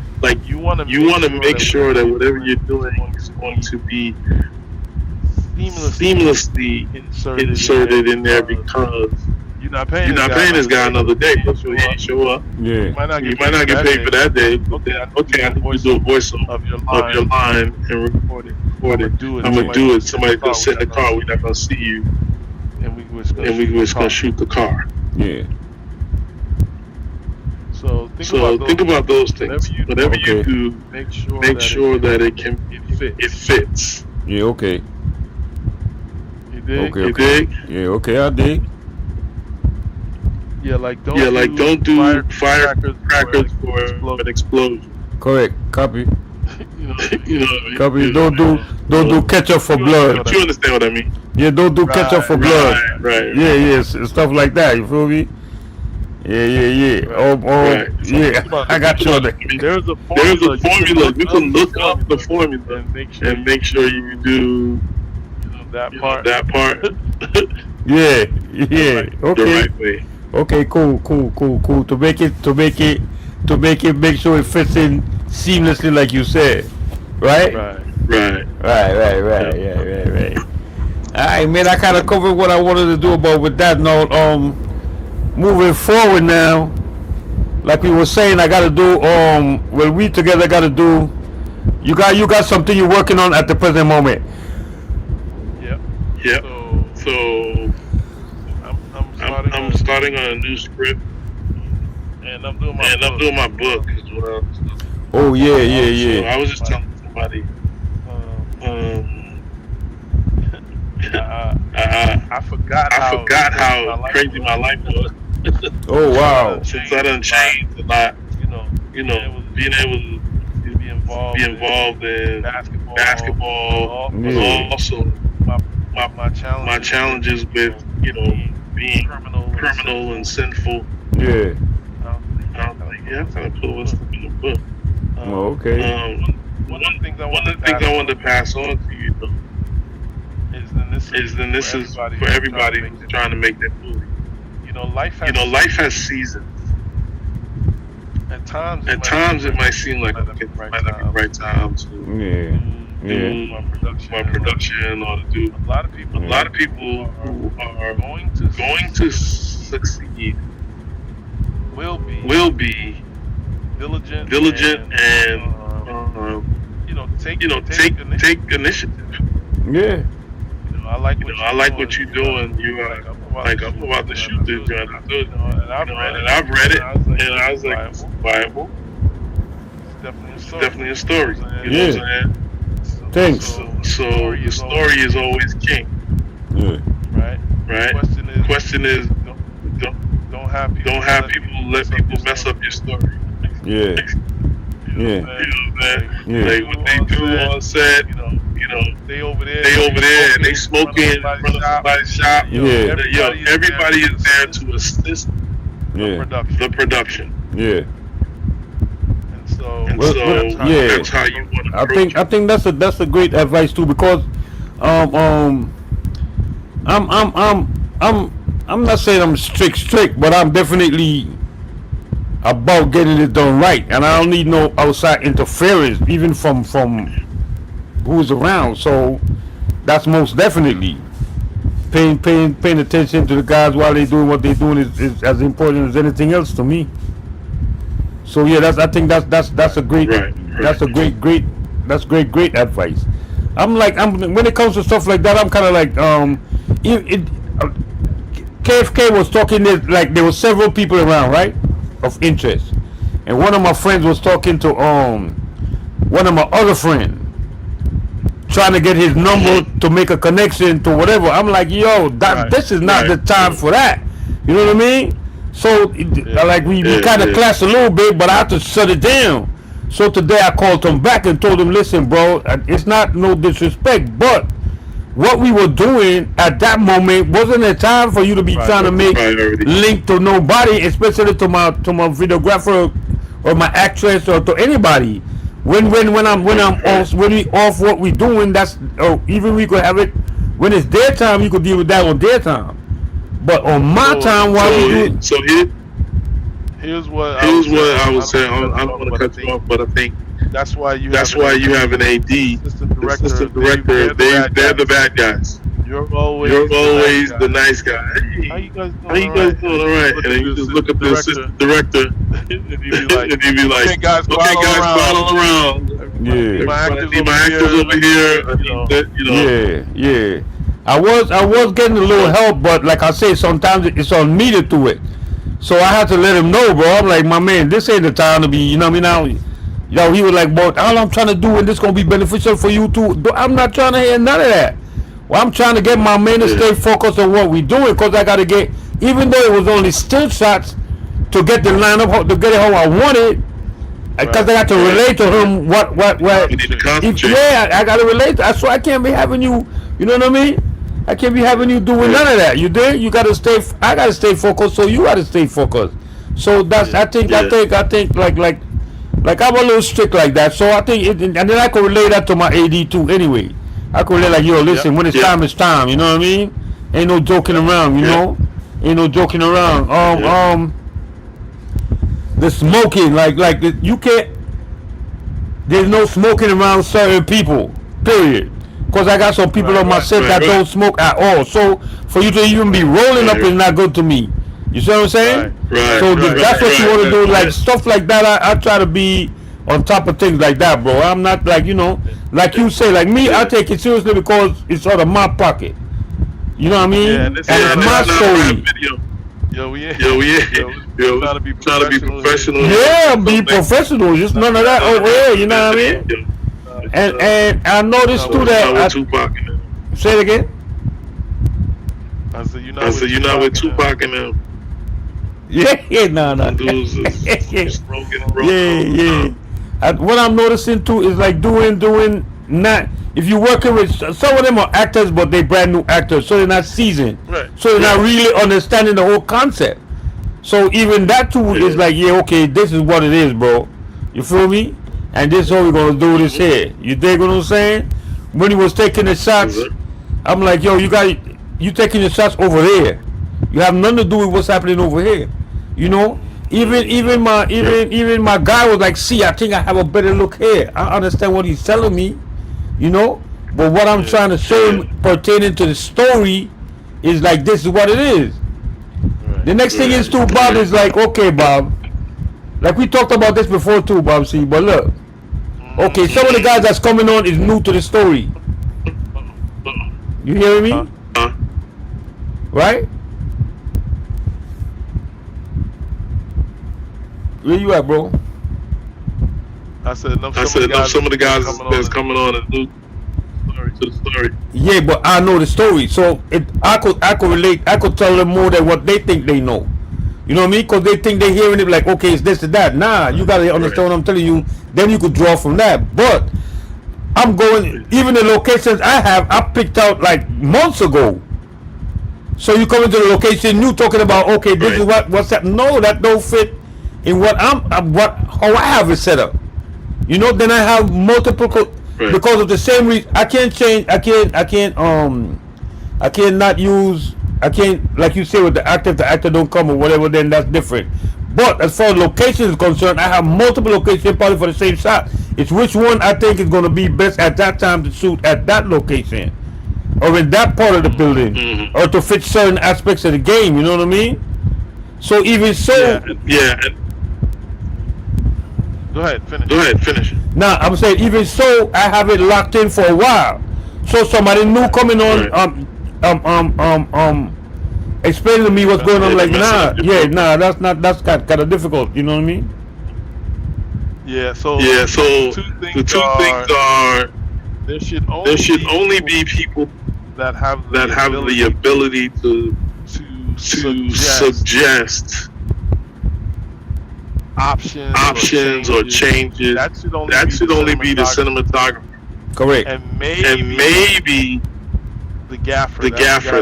you want to make sure that whatever you're doing is going to be seamlessly inserted in there, because you're not paying this guy another day, so he ain't show up. Yeah. You might not get paid for that day. Okay, I need to do a voice of your line and record it. I'm gonna do it. Somebody's gonna sit in the car. We're not gonna see you, and we're just gonna shoot the car. Yeah. So think about those things. Whatever you do, make sure that it fits. Yeah. Okay. You dig? Okay. Okay. Yeah. Okay. I dig. Yeah, don't do firecrackers for an explosion. Correct. Copy. You know what I mean? Copy. Don't do ketchup for blood. But you understand what I mean? Yeah. Don't do ketchup for blood. Right. Yeah. Yeah. Stuff like that. You feel me? Yeah. Right. Yeah. I got you on that. There's a formula. You can look up the formula and make sure you do that part. Yeah. Okay. The right way. Okay, cool. To make sure it fits in seamlessly, like you said, right? Right. Yeah. All right, man. I kind of covered what I wanted to do about with that note. Moving forward now, like we were saying, I gotta do. Well, we together gotta do. You got something you're working on at the present moment. Yep. So I'm starting on a new script, and I'm doing my book as well. Oh yeah. So I was just telling somebody, I forgot how crazy my life was. Oh wow. Since I done changed a lot, you know, being able to be involved in basketball, Yeah. also my challenges with being criminal and sinful. Yeah. I was like, yeah, I'm trying to put all this stuff in the book. Okay. One of the things I wanted to pass on to you, though, is this is for everybody who's trying to make that movie. Life has seasons. At times it might seem like okay, it might not be the right time to do my production or to do. A lot of people who are going to succeed will be diligent and take initiative. Yeah. I like what you're doing. You are like, I'm about to shoot this joint. And I've read it, and I was like, it's viable. It's definitely a story. You know what I'm saying? Thanks. So the story is always king. Yeah. Right. Question is, don't have people let people mess up your story. Yeah. You know what I'm saying? Like what they do on set. They over there and they smoking in front of somebody's shop. Yeah. Everybody is there to assist the production. Yeah. And so that's how you want to approach I think that's a great advice too, because I'm not saying I'm strict, but I'm definitely about getting it done right, and I don't need no outside interference, even from who's around. So that's most definitely paying attention to the guys while they're doing what they're doing is as important as anything else to me. So yeah, I think that's a great great advice. When it comes to stuff like that, I'm kind of like KFK was talking there were several people around, right, of interest, and one of my friends was talking to one of my other friends, trying to get his number to make a connection to whatever. I'm like, yo, this is not the time for that. You know what I mean? So we kind of clash a little bit, but I have to shut it down. So today I called him back and told him, listen, bro, it's not no disrespect, but what we were doing at that moment wasn't a time for you to be trying to make link to nobody, especially to my videographer or my actress or to anybody. When we off what we doing, that's even we could have it when it's their time. You could deal with that on their time, but on my time, while we do. So here's what I was saying. I don't want to cut you off, but I think that's why you have an AD, assistant director. They're the bad guys. You're always the nice guy. Hey, how you guys doing? All right. And then you just look at the assistant director, and you be like, okay, guys, follow around. Yeah. My actors over here. Yeah. I was getting a little help, but like I say, sometimes it's on me to do it. So I had to let him know, bro. I'm like, my man, this ain't the time to be, you know what I mean? Now, he was like, bro, all I'm trying to do, and this gonna be beneficial for you too. I'm not trying to hear none of that. Well, I'm trying to get my man to stay focused on what we doing, because I got to get, even though it was only still shots, to get the lineup, to get it how I wanted, because I got to relate to him what. You need to concentrate. I got to relate. So I can't be having you, you know what I mean? I can't be having you doing none of that. You did? You got to stay, I got to stay focused, so you got to stay focused. So that's, I think like I'm a little strict like that. So I think, and then I can relate that to my AD too anyway. I could relate like, yo, listen, when it's time, it's time. You know what I mean? Ain't no joking around, you know? Ain't no joking around. The smoking, like you can't, there's no smoking around certain people, period. Because I got some people on my set that don't smoke at all. So for you to even be rolling up is not good to me. You see what I'm saying? So that's what you want to do, like stuff like that. I try to be on top of things like that, bro. I'm not like, you know, like you say, like me, I take it seriously because it's out of my pocket. You know what I mean? And it's my story. Yo, trying to be professional. Yeah, be professional. Just none of that over here. You know what I mean? And I noticed too that. Say it again. I said you're not with Tupac and them. No. What I'm noticing too is like doing not. If you're working with some of them are actors, but they brand new actors, so they're not seasoned. Right. So they're not really understanding the whole concept. So even that too is like, okay, this is what it is, bro. You feel me? And this is how we're gonna do this here. You dig what I'm saying? When he was taking the shots, I'm like, yo, you taking the shots over there. You have nothing to do with what's happening over here. You know? Even my guy was like, see, I think I have a better look here. I understand what he's telling me, you know? But what I'm trying to show him pertaining to the story is like, this is what it is. The next thing is too, Bob, is like, okay, Bob, like we talked about this before too, Bob, see, but look, okay, some of the guys that's coming on is new to the story. You hearing me? Right? Where you at, bro? I said some of the guys that's coming on is new to the story. Yeah, but I know the story, so I could relate. I could tell them more than what they think they know. You know what I mean? Because they think they're hearing it like, okay, it's this and that. Nah, you gotta understand what I'm telling you. Then you could draw from that. But I'm going, even the locations I picked out like months ago. So you come into the location, you talking about, okay, this is what's that? No, that don't fit in what how I have it set up. You know, then I have multiple because of the same reason. I can't change. I cannot use. I can't, like you say, with the actor, if the actor don't come or whatever, then that's different. But as far as location is concerned, I have multiple locations probably for the same shot. It's which one I think is going to be best at that time to shoot at that location or in that part of the building or to fit certain aspects of the game. You know what I mean? So even so, Go ahead, finish. Now I'm saying even so, I have it locked in for a while. So somebody new coming on, explaining to me what's going on. Like, that's kind of difficult. You know what I mean? Yeah. So the two things are there should only be people that have the ability to suggest options or changes. That should only be the cinematographer. Correct. And maybe the gaffer.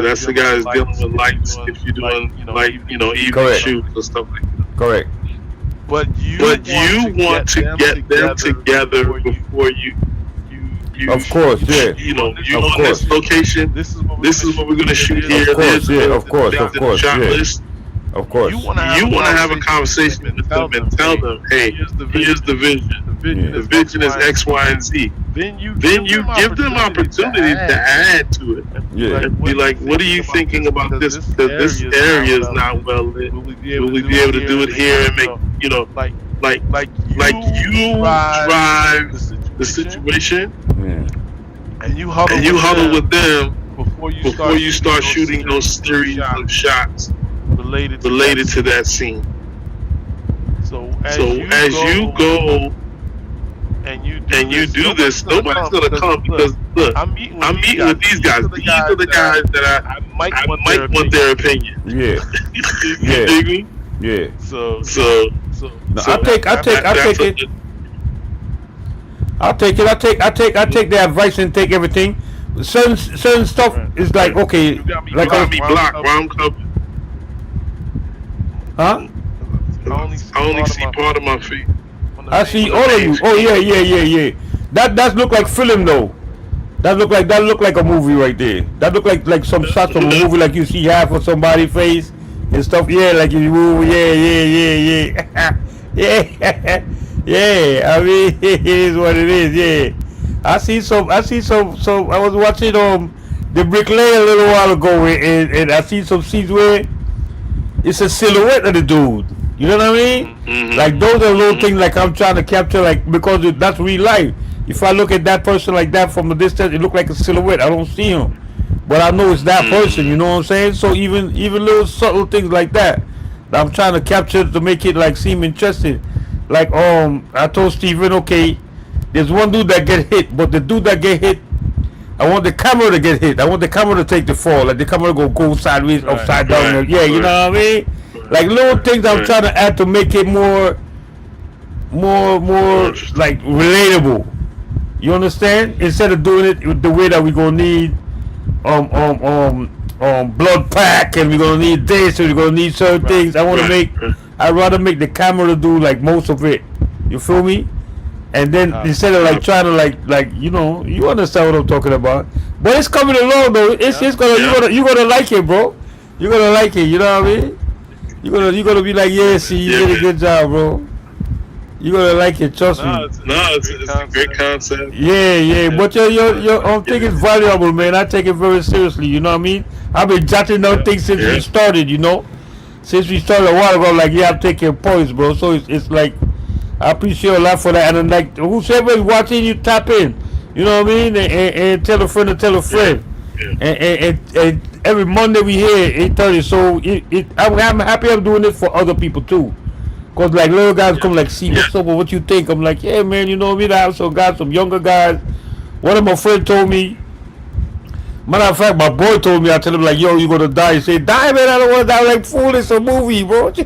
That's the guy who's dealing with lights. If you're doing evening Correct. shoots or stuff like that. Correct. But you want to get them together before you. Of course, yeah. You Of on course. this location. This is what we're gonna shoot here. Of course, There's yeah. the- Of course, of the course, shot yeah. list. Of course. You want to have a conversation with them and tell them, hey, here's the vision. The vision is X, Y, and Z. Then you give them opportunity to add to it. Yeah. And be like, what are you thinking about this? Because this area is not well lit. Will we be able to do it here and make like you drive the situation, and you huddle with them before you start shooting those series of shots related to that scene. So as you go and you do this, nobody's gonna come because look, I'm meeting with these guys. These are the guys that I might want their opinion. Yeah. You Yeah. dig me? Yeah. So No, I take it. I take the advice and take everything. Certain stuff is like okay, You got me like blocked while I'm covered. huh? I only see part of my feet. I see all of you. Oh yeah. That look like film though. That look like a movie right there. That look like some shots of a movie, like you see half of somebody's face and stuff. Yeah, like you move. Yeah. Yeah. I mean, it is what it is. Yeah. I see some. I was watching the Bricklayer a little while ago, and I see some scenes where it's a silhouette of the dude. You know what I mean? Mm-hmm. Like those are little things like I'm trying to capture, like because that's real life. If I look at that person like that from a distance, it look like a silhouette. I don't see him, but I know it's that person. You know what I'm saying? So even little subtle things like that I'm trying to capture to make it like seem interesting. Like I told Steven, okay, there's one dude that get hit, but the dude that get hit, I want the camera to get hit. I want the camera to take the fall, like the camera go sideways, upside down. Yeah, you know what I mean? Like little things I'm trying to add to make it more like relatable. You understand? Instead of doing it with the way that we gonna need blood pack and we're gonna need this and we're gonna need certain things. I'd rather make the camera do like most of it. You feel me? And then instead of like trying to like you know, you understand what I'm talking about. But it's coming along though. It's you're gonna like it, bro. You're gonna like it. You know what I mean? You're gonna be like, yeah, see, you did a good job, bro. You're gonna like it, trust me. It's a great concept. Yeah. But your thing is valuable, man. I take it very seriously. You know what I mean? I've been jotting down things since we started. You know, since we started a while ago. Like, yeah, I'm taking points, bro. So it's like I appreciate a lot for that. And then, like whoever is watching, you tap in. You know what I mean? And tell a friend to tell a friend. And every Monday we here 8:30. So I'm happy I'm doing it for other people too. Cause like little guys come like, see what's up or what you think. I'm like, yeah man, you know what I mean? I also got some younger guys. One of my friends told me, matter of fact, my boy told me, I tell him like, yo, you gonna die. He said, die man, I don't wanna die. I'm like, fool, it's a movie, bro. So,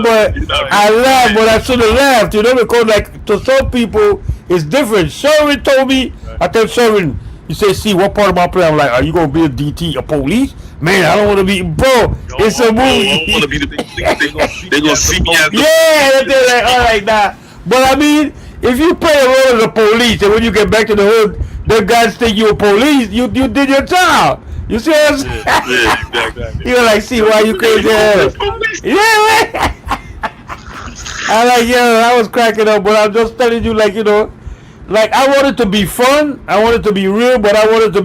but I laughed, but I should have laughed, you know, because like to some people it's different. Sherwin told me, I tell Sherwin, he said, see, what part of my play? I'm like, are you gonna be a DT, a police? Man, I don't want to be, bro. It's a movie. I don't want to be they gonna see me as the yeah, they're like, all right, nah. But I mean, if you play a role as a police, and when you get back to the hood, the guys think you a police, you did your job. You see what I'm saying? Yeah, exactly. You're like, see why you crazy ass. Yeah, man. I like, I was cracking up, but I'm just telling you, like, you know, like I want it to be fun, I want it to be real, but I don't want it to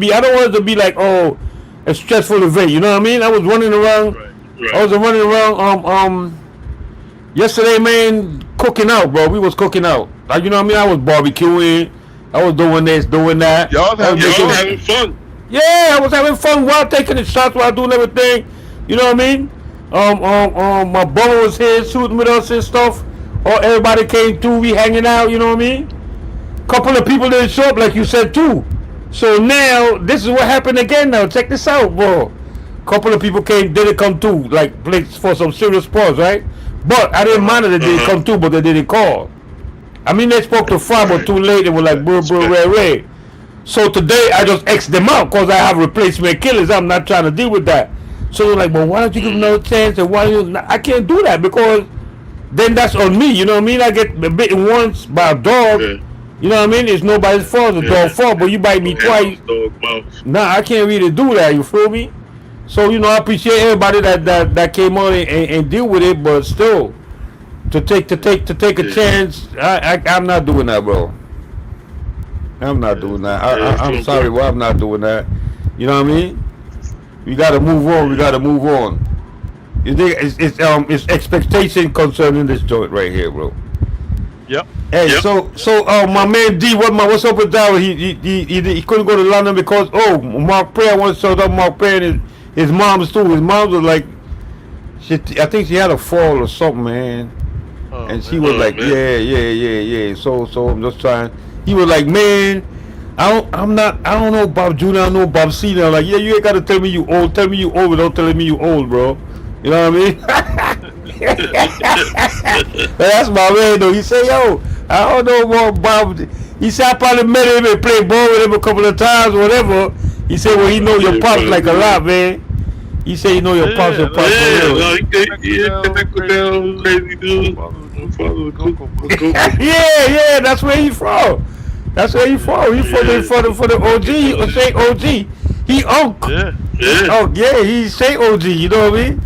be like, oh, a stressful event. You know what I mean? I was running around. Right. I was running around. Yesterday, man, cooking out, bro. We was cooking out. Like, you know what I mean? I was barbecuing. I was doing this, doing that. Y'all having fun. Yeah, I was having fun while taking the shots, while doing everything. You know what I mean? My brother was here shooting with us and stuff. Everybody came through. We hanging out. You know what I mean? Couple of people didn't show up, like you said too. So now this is what happened again. Now check this out, bro. Couple of people didn't come through, like for some serious sports, right? But I didn't mind that they didn't come through, but they didn't call. I mean, they spoke to Fry, but too late. They were like, bro, ray. So today, I just X them out because I have replacement killers. I'm not trying to deal with that. So they're like, well, why don't you give them another chance? And why don't you? I can't do that because then that's on me. You know what I mean? I get bitten once by a dog. Yeah. You know what I mean? It's nobody's fault. It's dog's fault. But you bite me twice. Nah, I can't really do that. You feel me? So, you know, I appreciate everybody that came on and deal with it. But still, to take a chance, I'm not doing that, bro. I'm not doing that. I'm sorry, bro. I'm not doing that. You know what I mean? We gotta move on. We gotta move on. It's expectation concerning this joint right here, bro. Yep. Hey, so my man D, what's up with that? He couldn't go to London because Mark Prayer once showed up. Mark Prayer and his mom's too. His mom was like, I think she had a fall or something, man. And she was like, yeah. So I'm just trying. He was like, man, I don't know Bob Jr. I know Bob Senior. I'm like, yeah, you ain't gotta tell me you old. Tell me you old without telling me you old, bro. You know what I mean? That's my man though. He said, yo, I don't know what Bob. He said I probably met him and played ball with him a couple of times, whatever. He said, well, he know your pops like a lot, man. He said he know your pops for real. Crazy dude. Yeah, that's where he's from. That's where he's from. He's for the OG or say OG. He Unc. Oh yeah, he say OG. You know what I mean?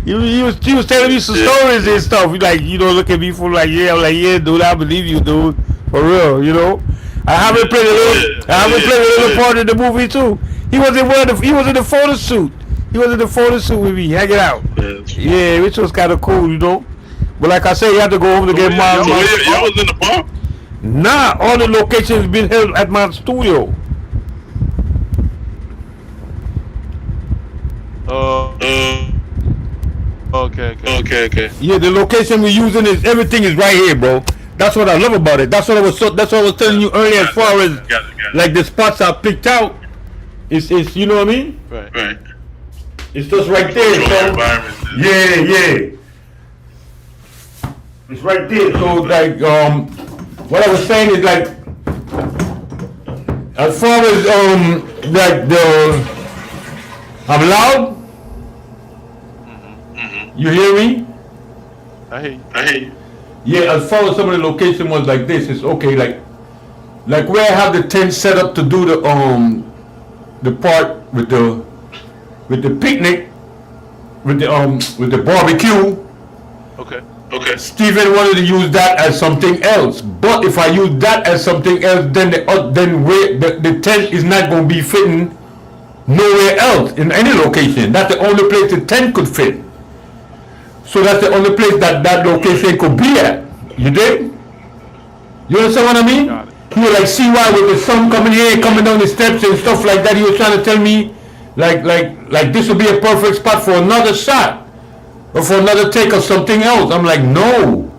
He was telling me some stories and stuff. He like, you know, look at me for like, yeah, I'm like, yeah, dude, I believe you, dude, for real. You know, I haven't played a little part in the movie too. He was in the photo shoot. He was in the photo shoot with me, hanging out. Yeah, which was kind of cool, you know. But like I said, you have to go home to get my. Y'all was in the bar? Nah, all the locations been held at my studio. Okay. Yeah, the location we're using is everything is right here, bro. That's what I love about it. That's what I was telling you earlier. As far as like the spots I picked out, it's you know what I mean? Right. It's just right there, so yeah. It's right there. So like what I was saying is like as far as like I'm loud. You hear me? I hear you. Yeah, as far as some of the location was like this, it's okay. Like where I have the tent set up to do the part with the picnic, with the barbecue. Okay. Steven wanted to use that as something else, but if I use that as something else, then the tent is not going to be fitting nowhere else in any location. That's the only place the tent could fit. So that's the only place that location could be at. You dig? You understand what I mean? He was like, see why with the sun coming here, coming down the steps and stuff like that. He was trying to tell me like this would be a perfect spot for another shot or for another take of something else. I'm like, no,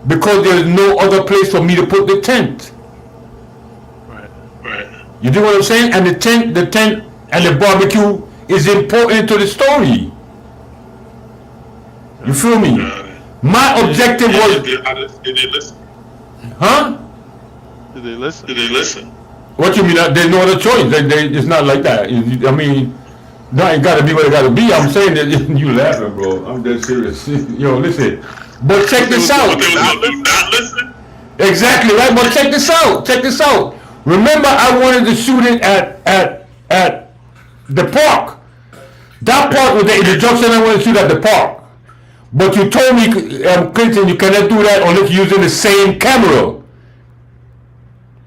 because there's no other place for me to put the tent. Right. You do what I'm saying? And the tent and the barbecue is important to the story. You feel me? My objective was. Did they listen? Huh? Did they listen? What you mean? There's no other choice. It's not like that. I mean, no, it gotta be what it gotta be. I'm saying that you laughing, bro. I'm dead serious. Yo, listen. But check this out. Not listen? Exactly right. But check this out. Remember, I wanted to shoot it at the park. That part was the introduction. I wanted to shoot at the park. But you told me, Clinton, you cannot do that unless you're using the same camera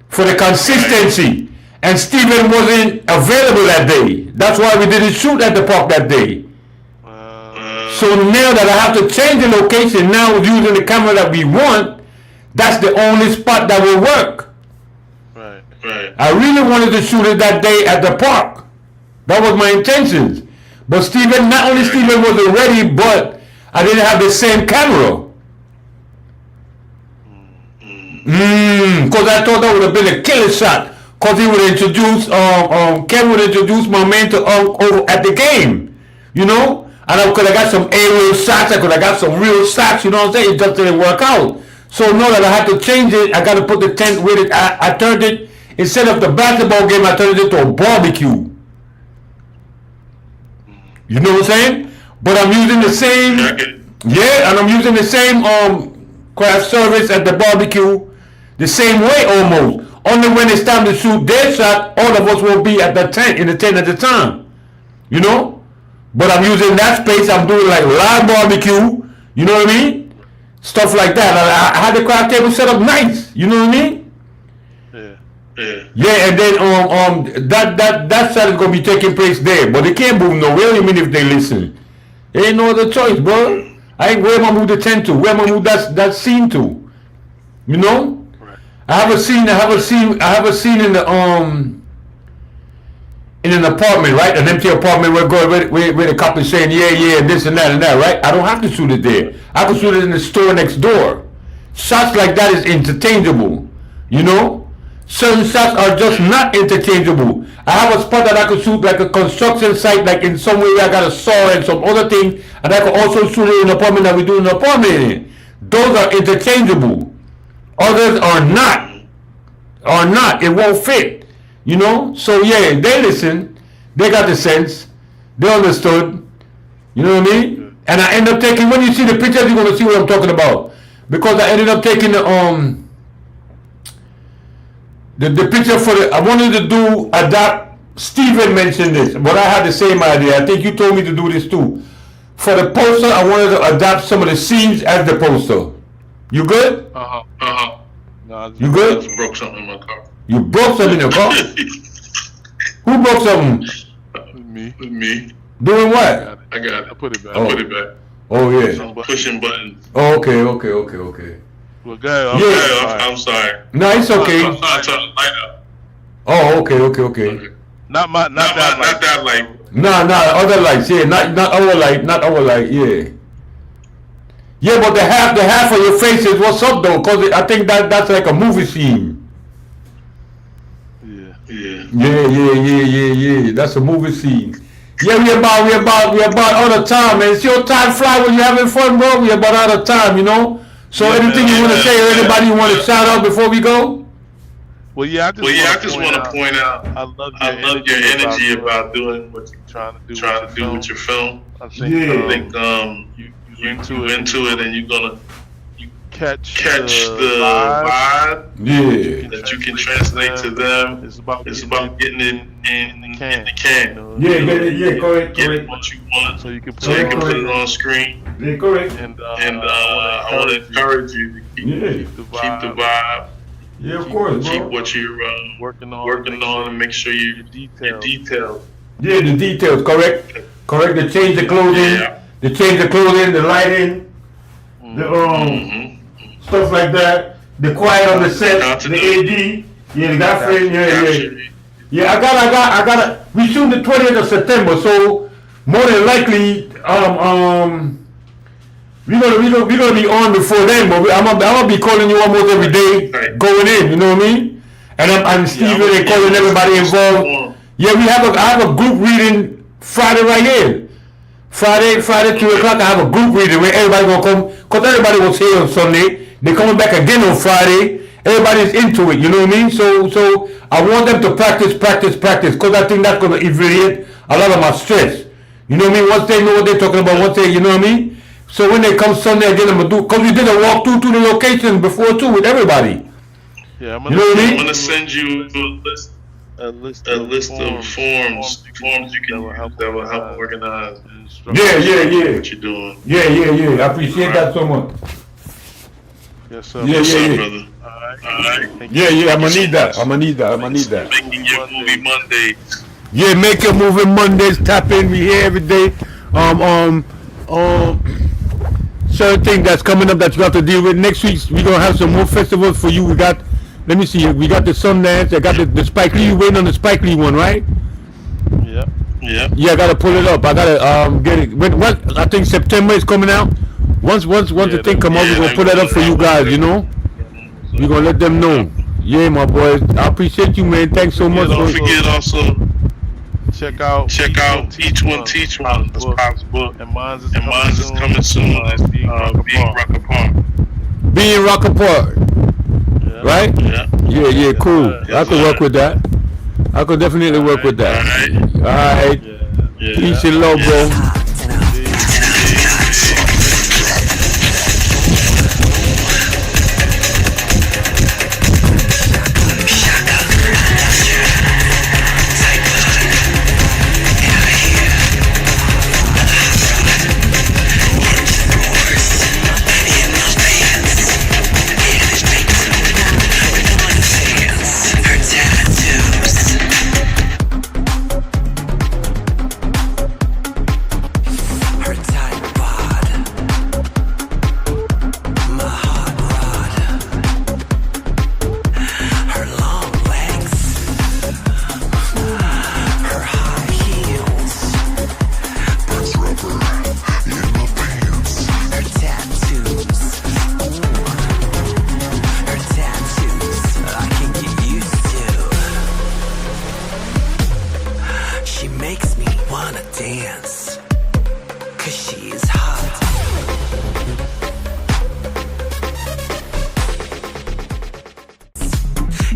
for the consistency. And Steven wasn't available that day. That's why we didn't shoot at the park that day. So now that I have to change the location, now using the camera that we want, that's the only spot that will work. Right. I really wanted to shoot it that day at the park. That was my intentions. But not only Steven wasn't ready, but I didn't have the same camera. Because I thought that would have been a killer shot. Because he would introduce, Ken would introduce my man to over at the game. You know? And I could have got some aerial shots, I could have got some real shots, you know what I'm saying? It just didn't work out. So now that I had to change it, I got to put the tent with it. I turned it, instead of the basketball game, I turned it into a barbecue. You know what I'm saying? But I'm using the same, yeah, and I'm using the same craft service at the barbecue, the same way almost. Only when it's time to shoot their shot, all of us will be at the tent, in the tent at the time. You know? But I'm using that space, I'm doing like live barbecue, you know what I mean? Stuff like that. I had the craft table set up nice, you know what I mean? Yeah, and then that shot is gonna be taking place there, but they can't move nowhere. You mean if they listen? There ain't no other choice, bro. Where am I move the tent to? Where am I move that scene to? You know? Right. I have a scene in an apartment, right? An empty apartment where the cop is saying yeah, this and that, right? I don't have to shoot it there. I can shoot it in the store next door. Shots like that is interchangeable, you know? Certain shots are just not interchangeable. I have a spot that I could shoot like a construction site, like in some way I got a saw and some other thing, and I could also shoot it in an apartment that we do in an apartment in. Those are interchangeable. Others are not. It won't fit. You know? So yeah, they listen. They got the sense. They understood. You know what I mean? And I end up taking, when you see the pictures, you're gonna see what I'm talking about. Because I ended up taking the picture for I wanted to adapt, Steven mentioned this, but I had the same idea. I think you told me to do this too. For the poster, I wanted to adapt some of the scenes as the poster. You good? No, you good? I just broke something in my car. You broke something in your car? Who broke something? Me. Doing what? I got it. I put it back. Oh yeah. I'm pushing buttons. Oh, okay. Well, guys, I'm sorry. No, it's okay. I'm trying to light up. Oh, okay. Not that light. No, other lights, yeah, not our light, yeah. Yeah, but the half of your face is what's up though, cause I think that's like a movie scene. Yeah. That's a movie scene. Yeah, we about out of time, man. It's your time fly when you're having fun, bro. We about out of time, you know. So anything you want to say, or anybody you want to shout out before we go? Well, I just want to point out. I love your energy about doing what you're trying to do with your film. I think you into it, and you're gonna catch the vibe. Yeah. That you can translate to them. It's about getting it in the can. Correct. Get what you want, so you can put it on screen. Yeah, correct. And I want to encourage you to keep the vibe. Yeah, of course, keep bro. what you're working on, and make sure you detailed. Yeah, the details, correct. They change the clothing. Yeah. They change the clothing, the lighting, the stuff like that. The quiet on the set, the AD. Yeah, the guy friend. Yeah, I got. We shoot the 20th of September, so more than likely, we're gonna be on before then. But I'm gonna be calling you almost every day, going in. You know what I mean? And I'm Steven and calling everybody involved. Yeah, I have a group reading Friday right here. Friday 2:00. I have a group reading where everybody gonna come, cause everybody was here on Sunday. They're coming back again on Friday. Everybody's into it, you know what I mean? So I want them to practice, cause I think that's gonna alleviate a lot of my stress. You know what I mean? Once they know what they're talking about, you know what I mean? So when they come Sunday again, I'm gonna do, cause we did a walkthrough to the location before too with everybody. Yeah, you know what I mean? I'm gonna send you a list of forms you can use that will help organize. Yeah. What you're doing. Yeah. I appreciate that so much. Yes, sir. Yeah. Brother. All right. Yeah. I'm gonna need that. Making your movie Monday. Yeah, make your movie Mondays. Tap in. We here every day. Certain thing that's coming up that you have to deal with. Next week we're gonna have some more festivals for you. We got the Sundance. I got the Spike Lee. You waiting on the Spike Lee one, right? Yeah. Yeah, I gotta pull it up. I gotta get it. What? I think September is coming out. Once the thing come out, we're gonna put that up for you guys. You know, we're gonna let them know. Yeah, my boys. I appreciate you, man. Thanks so much. Don't forget also. check out each one teach one. That's Pop's book. And mine's is coming soon. That's Being Rock Apart. Being Rock Apart. Yeah. Right? Yeah, cool. Yeah, I could work with that. I could definitely work with that. All right. Yeah. Peace and love, bro.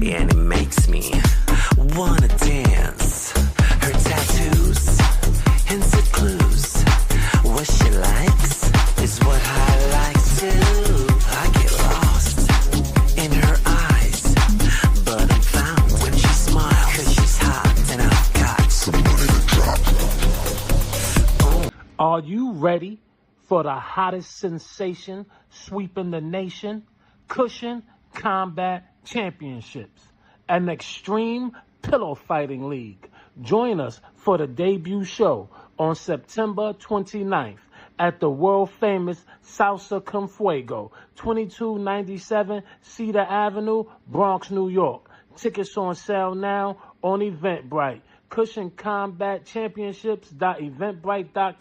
And it makes me wanna dance. Her tattoos, hints and clues. What she likes is what I like too. I get lost in her eyes, but I'm found when she smiles. 'Cause she's hot and I've got some money to drop. Are you ready for the hottest sensation sweeping the nation? Cushion Combat Championships, an extreme pillow fighting league. Join us for the debut show on September 29th at the world famous Salsa Con Fuego, 2297 Cedar Avenue, Bronx, New York. Tickets on sale now on Eventbrite. Cushion Combat Championships.eventbrite.com.